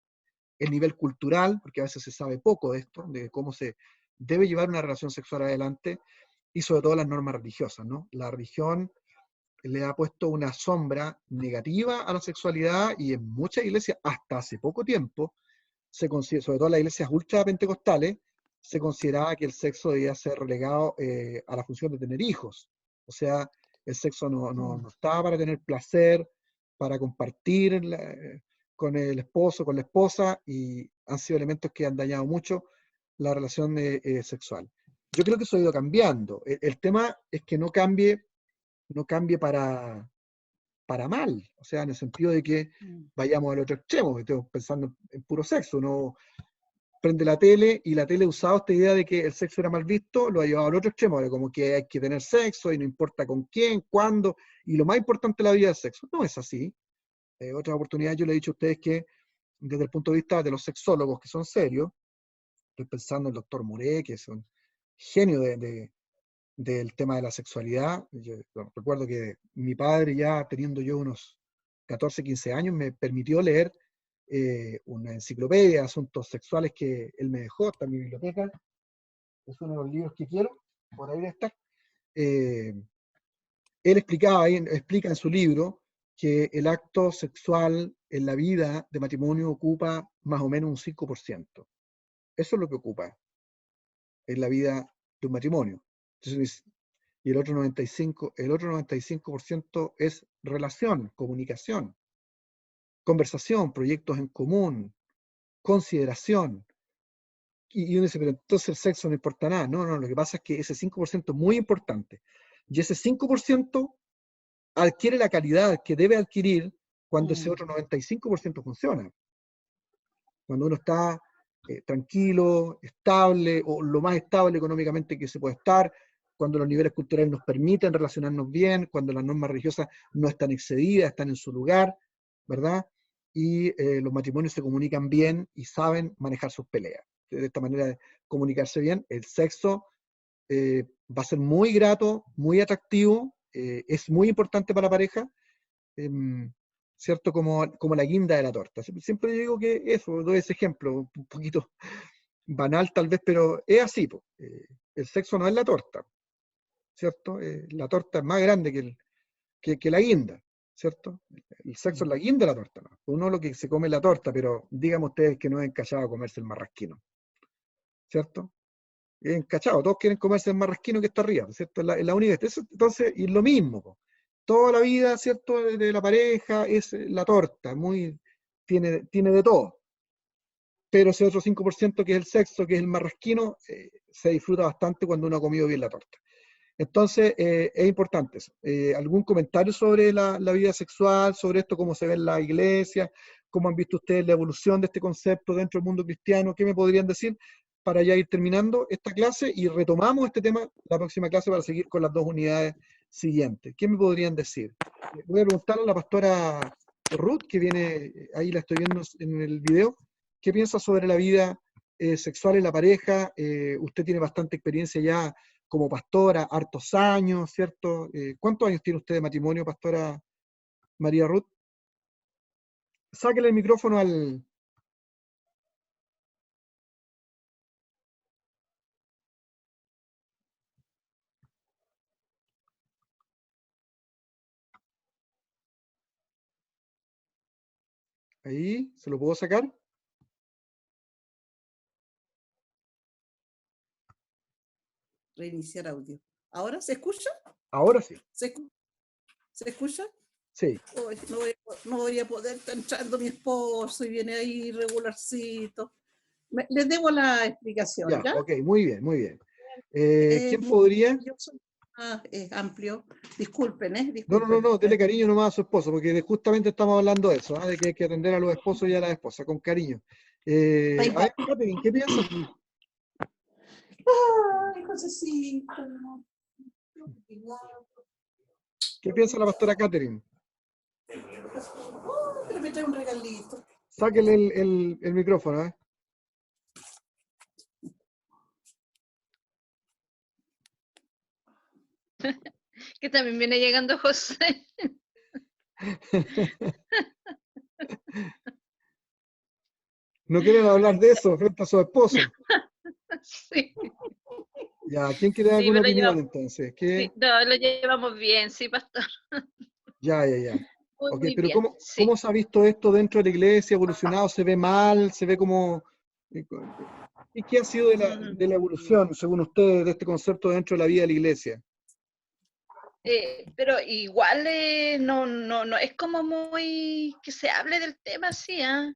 [SPEAKER 1] El nivel cultural, porque a veces se sabe poco de esto, de cómo se debe llevar una relación sexual adelante, y sobre todo las normas religiosas, ¿no? La religión le ha puesto una sombra negativa a la sexualidad y en muchas iglesias, hasta hace poco tiempo, sobre todo en las iglesias ultrapentecostales, se consideraba que el sexo debía ser relegado a la función de tener hijos. O sea, el sexo no estaba para tener placer, para compartir con el esposo, con la esposa, y han sido elementos que han dañado mucho la relación sexual. Yo creo que eso ha ido cambiando. El tema es que no cambie para mal, o sea, en el sentido de que vayamos al otro extremo, que estemos pensando en puro sexo. Uno prende la tele y la tele ha usado esta idea de que el sexo era mal visto, lo ha llevado al otro extremo, de como que hay que tener sexo y no importa con quién, cuándo, y lo más importante en la vida es el sexo. No es así. Otras oportunidades yo le he dicho a ustedes que desde el punto de vista de los sexólogos que son serios, estoy pensando en el doctor Muré, que es un genio del tema de la sexualidad. Yo recuerdo que mi padre, ya teniendo yo unos 14, 15 años, me permitió leer una enciclopedia de asuntos sexuales que él me dejó, está en mi biblioteca. Es uno de los libros que quiero, por ahí está. Él explica en su libro que el acto sexual en la vida de matrimonio ocupa más o menos un 5%. Eso es lo que ocupa en la vida de un matrimonio. Entonces, y el otro 95% es relación, comunicación, conversación, proyectos en común, consideración. Y uno dice, pero entonces el sexo no importa nada. No, lo que pasa es que ese 5% es muy importante. Y ese 5% adquiere la calidad que debe adquirir cuando ese otro 95% funciona. Cuando uno está tranquilo, estable, o lo más estable económicamente que se puede estar, cuando los niveles culturales nos permiten relacionarnos bien, cuando las normas religiosas no están excedidas, están en su lugar, ¿verdad? Y los matrimonios se comunican bien y saben manejar sus peleas. De esta manera de comunicarse bien, el sexo va a ser muy grato, muy atractivo, es muy importante para la pareja, ¿cierto? Como la guinda de la torta. Siempre digo que eso, doy ese ejemplo, un poquito banal tal vez, pero es así, po. El sexo no es la torta, ¿cierto? La torta es más grande que la guinda, ¿cierto? El sexo es la guinda de la torta, ¿no? Uno lo que se come es la torta, pero díganme ustedes que no es encachado a comerse el marrasquino, ¿cierto? Es encachado, todos quieren comerse el marrasquino que está arriba, ¿cierto? Es la única. Entonces, y lo mismo, po. Toda la vida, ¿cierto? De la pareja es la torta, tiene de todo. Pero ese otro 5% que es el sexo, que es el marrasquino, se disfruta bastante cuando uno ha comido bien la torta. Entonces, es importante eso. ¿Algún comentario sobre la vida sexual, sobre esto, cómo se ve en la iglesia, cómo han visto ustedes la evolución de este concepto dentro del mundo cristiano? ¿Qué me podrían decir para ya ir terminando esta clase y retomamos este tema la próxima clase para seguir con las dos unidades siguientes? ¿Qué me podrían decir? Voy a preguntarle a la pastora Ruth, que viene, ahí la estoy viendo en el video, ¿qué piensa sobre la vida sexual en la pareja? Usted tiene bastante experiencia ya como pastora, hartos años, ¿cierto? ¿Cuántos años tiene usted de matrimonio, pastora María Ruth? Sáquele el micrófono al... Ahí, ¿se lo puedo sacar?
[SPEAKER 9] Reiniciar audio. ¿Ahora se escucha?
[SPEAKER 1] Ahora sí.
[SPEAKER 9] ¿Se escucha?
[SPEAKER 1] Sí.
[SPEAKER 9] Uy, no voy a poder, está entrando mi esposo y viene ahí regularcito. Les debo la explicación,
[SPEAKER 1] Ya,
[SPEAKER 9] ¿ya?
[SPEAKER 1] ok, muy bien, muy bien.
[SPEAKER 9] Es
[SPEAKER 1] ¿Quién
[SPEAKER 9] muy
[SPEAKER 1] podría?
[SPEAKER 9] maravilloso, es amplio. Disculpen,
[SPEAKER 1] No,
[SPEAKER 9] disculpen.
[SPEAKER 1] dele cariño nomás a su esposo, porque justamente estamos hablando de eso, de que hay que atender a los esposos y a la esposa, con cariño. A ver, Catherine, ¿qué piensas?
[SPEAKER 9] Ay, Josecito.
[SPEAKER 1] ¿Qué piensa la pastora Catherine?
[SPEAKER 9] Pero me trae un regalito.
[SPEAKER 1] Sáquele el micrófono, ¿eh?
[SPEAKER 7] Que también viene llegando José.
[SPEAKER 1] No quieren hablar de eso frente a su esposo.
[SPEAKER 7] Sí,
[SPEAKER 1] Ya, ¿quién quiere dar
[SPEAKER 7] sí,
[SPEAKER 1] alguna
[SPEAKER 7] me lo
[SPEAKER 1] opinión
[SPEAKER 7] llevamos.
[SPEAKER 1] entonces?
[SPEAKER 7] Sí, no, lo llevamos bien, sí, pastor.
[SPEAKER 1] Ya.
[SPEAKER 7] Muy,
[SPEAKER 1] Ok,
[SPEAKER 7] muy
[SPEAKER 1] pero
[SPEAKER 7] bien, sí.
[SPEAKER 1] ¿cómo se ha visto esto dentro de la iglesia? ¿Evolucionado? ¿Se ve mal? ¿Se ve como... ¿Y qué ha sido de la evolución, según ustedes, de este concepto dentro de la vida de la iglesia?
[SPEAKER 7] Pero igual no es como muy que se hable del tema así, ¿ah?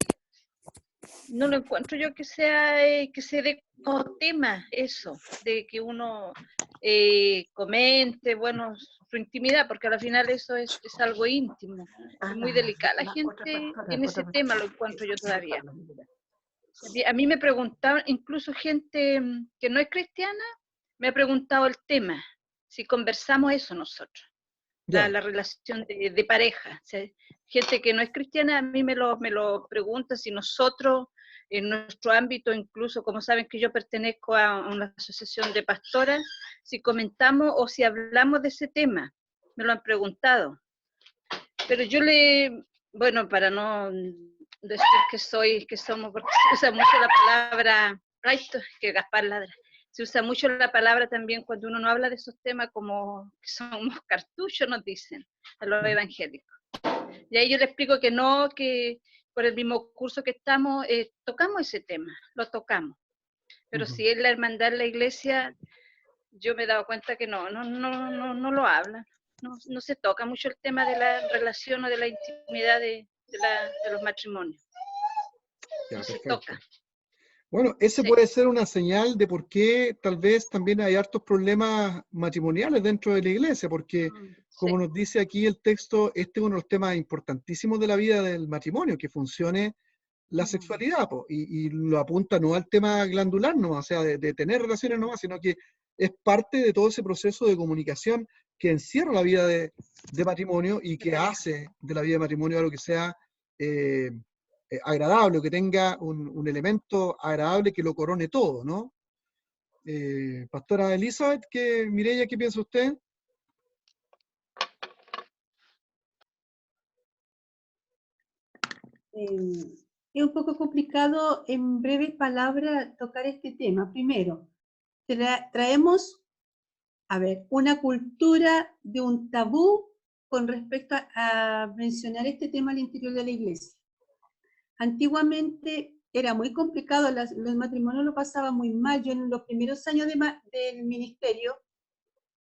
[SPEAKER 7] No lo encuentro yo que sea que se dé como tema eso, de que uno comente, bueno, su intimidad, porque al final eso es algo íntimo. Es muy delicada la gente en ese tema, lo encuentro yo todavía. A mí me preguntaban, incluso gente que no es cristiana, me ha preguntado el tema, si conversamos eso nosotros.
[SPEAKER 1] Ya.
[SPEAKER 7] La relación de pareja. O sea, gente que no es cristiana a mí me lo pregunta si nosotros, en nuestro ámbito, incluso como saben que yo pertenezco a una asociación de pastoras, si comentamos o si hablamos de ese tema. Me lo han preguntado. Pero yo bueno, para no decir que somos, porque se usa mucho la palabra, ay, que Gaspar ladra. Se usa mucho la palabra también cuando uno no habla de esos temas como que somos cartuchos, nos dicen, a los evangélicos. Y ahí yo les explico que no, que por el mismo curso que estamos, tocamos ese tema, lo tocamos. Pero si es la hermandad en la iglesia, yo me he dado cuenta que no lo hablan. No se toca mucho el tema de la relación o de la intimidad de los matrimonios.
[SPEAKER 1] Ya,
[SPEAKER 7] No se
[SPEAKER 1] perfecto.
[SPEAKER 7] toca.
[SPEAKER 1] Bueno, ese
[SPEAKER 7] Sí.
[SPEAKER 1] puede ser una señal de por qué tal vez también hay hartos problemas matrimoniales dentro de la iglesia, porque como nos dice aquí el texto, este es uno de los temas importantísimos de la vida del matrimonio, que funcione la sexualidad, y lo apunta no al tema glandular, no, o sea, de tener relaciones nomás, sino que es parte de todo ese proceso de comunicación que encierra la vida de matrimonio y que hace de la vida de matrimonio algo que sea agradable, que tenga un elemento agradable que lo corone todo, ¿no? Pastora Elizabeth, Mireya, ¿qué piensa usted?
[SPEAKER 5] Es un poco complicado en breves palabras tocar este tema. Primero, traemos, a ver, una cultura de un tabú con respecto a mencionar este tema al interior de la iglesia. Antiguamente era muy complicado, los matrimonios lo pasaban muy mal. Yo en los primeros años del ministerio,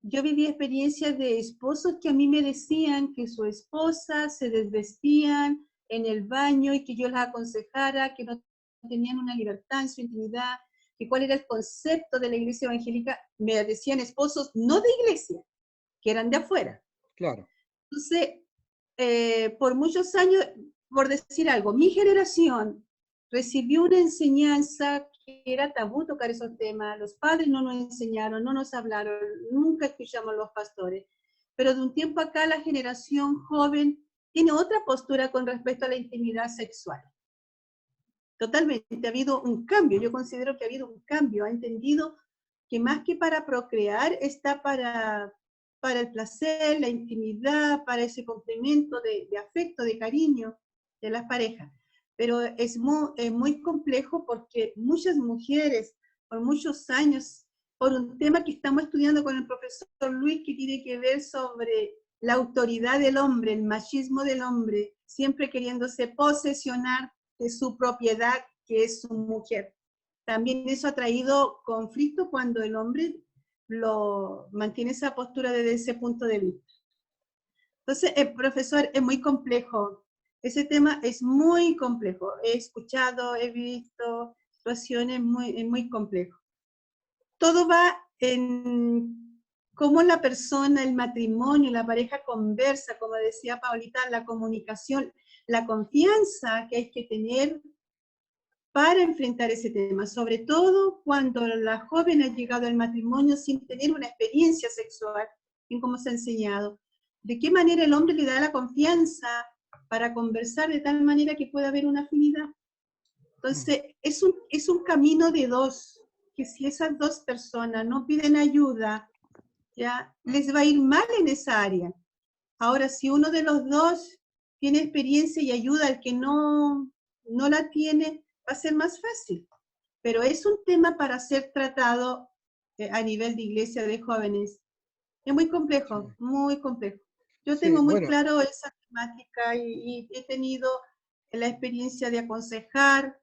[SPEAKER 5] yo viví experiencias de esposos que a mí me decían que su esposa se desvestían en el baño y que yo las aconsejara, que no tenían una libertad en su intimidad, que cuál era el concepto de la iglesia evangélica. Me decían esposos no de iglesia, que eran de afuera.
[SPEAKER 1] Claro.
[SPEAKER 5] Entonces, por muchos años, por decir algo, mi generación recibió una enseñanza que era tabú tocar esos temas. Los padres no nos enseñaron, no nos hablaron, nunca escuchamos a los pastores. Pero de un tiempo acá la generación joven tiene otra postura con respecto a la intimidad sexual. Totalmente, ha habido un cambio. Yo considero que ha habido un cambio. Ha entendido que más que para procrear, está para el placer, la intimidad, para ese complemento de afecto, de cariño de las parejas. Pero es muy complejo porque muchas mujeres, por muchos años, por un tema que estamos estudiando con el profesor Luis, que tiene que ver sobre la autoridad del hombre, el machismo del hombre, siempre queriéndose posesionar de su propiedad, que es su mujer. También eso ha traído conflicto cuando el hombre lo mantiene esa postura desde ese punto de vista. Entonces, profesor, es muy complejo. Ese tema es muy complejo. He escuchado, he visto situaciones muy complejas. Todo va en cómo la persona, el matrimonio, la pareja conversa, como decía Paulita, la comunicación, la confianza que hay que tener para enfrentar ese tema, sobre todo cuando la joven ha llegado al matrimonio sin tener una experiencia sexual, en cómo se ha enseñado. ¿De qué manera el hombre le da la confianza para conversar de tal manera que pueda haber una afinidad? Entonces, es un camino de dos, que si esas dos personas no piden ayuda, ya les va a ir mal en esa área. Ahora, si uno de los dos tiene experiencia y ayuda al que no la tiene, va a ser más fácil. Pero es un tema para ser tratado a nivel de iglesia de jóvenes. Es muy complejo, muy complejo. Yo tengo muy claro esa temática y he tenido la experiencia de aconsejar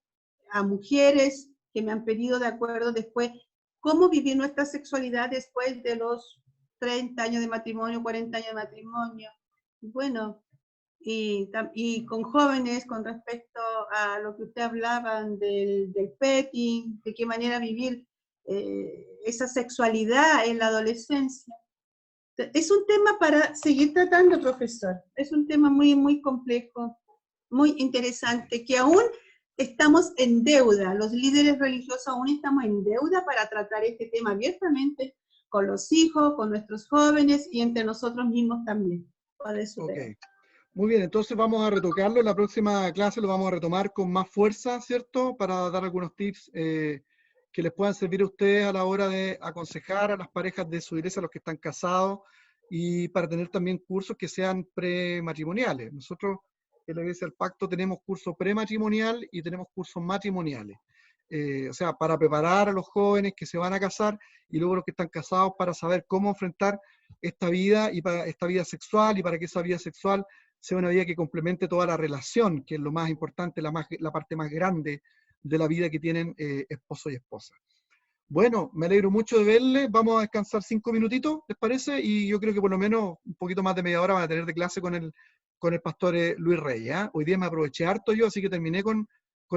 [SPEAKER 5] a mujeres que me han pedido de acuerdo después cómo vivir nuestra sexualidad después de los 30 años de matrimonio, 40 años de matrimonio. Bueno, y con jóvenes con respecto a lo que usted hablaban del petting, de qué manera vivir esa sexualidad en la adolescencia. Es un tema para seguir tratando, profesor. Es un tema muy complejo, muy interesante, que aún estamos en deuda. Los líderes religiosos aún estamos en deuda para tratar este tema abiertamente con los hijos, con nuestros jóvenes y entre nosotros mismos también.
[SPEAKER 1] Ok. Muy bien, entonces vamos a retocarlo. En la próxima clase lo vamos a retomar con más fuerza, ¿cierto? Para dar algunos tips que les puedan servir a ustedes a la hora de aconsejar a las parejas de su iglesia, a los que están casados, y para tener también cursos que sean prematrimoniales. Nosotros en la Iglesia del Pacto tenemos curso prematrimonial y tenemos cursos matrimoniales. O sea, para preparar a los jóvenes que se van a casar y luego los que están casados para saber cómo enfrentar esta vida y para esta vida sexual y para que esa vida sexual sea una vida que complemente toda la relación, que es lo más importante, la parte más grande de la vida que tienen esposo y esposa. Bueno, me alegro mucho de verles. Vamos a descansar 5 minutitos, ¿les parece? Y yo creo que por lo menos un poquito más de media hora van a tener de clase con el pastor Luis Reyes. ¿eh? Hoy día me aproveché harto yo, así que terminé con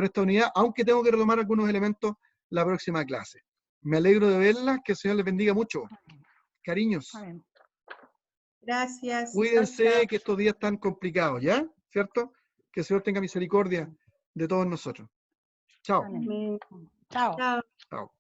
[SPEAKER 1] esta unidad, aunque tengo que retomar algunos elementos la próxima clase. Me alegro de verlas, que el Señor les bendiga mucho. Cariños.
[SPEAKER 5] Gracias.
[SPEAKER 1] Cuídense que estos días están complicados, ¿ya? ¿Cierto? Que el Señor tenga misericordia de todos nosotros. Chao.
[SPEAKER 5] Amén.
[SPEAKER 4] Chao.
[SPEAKER 5] Chao.
[SPEAKER 1] Chao.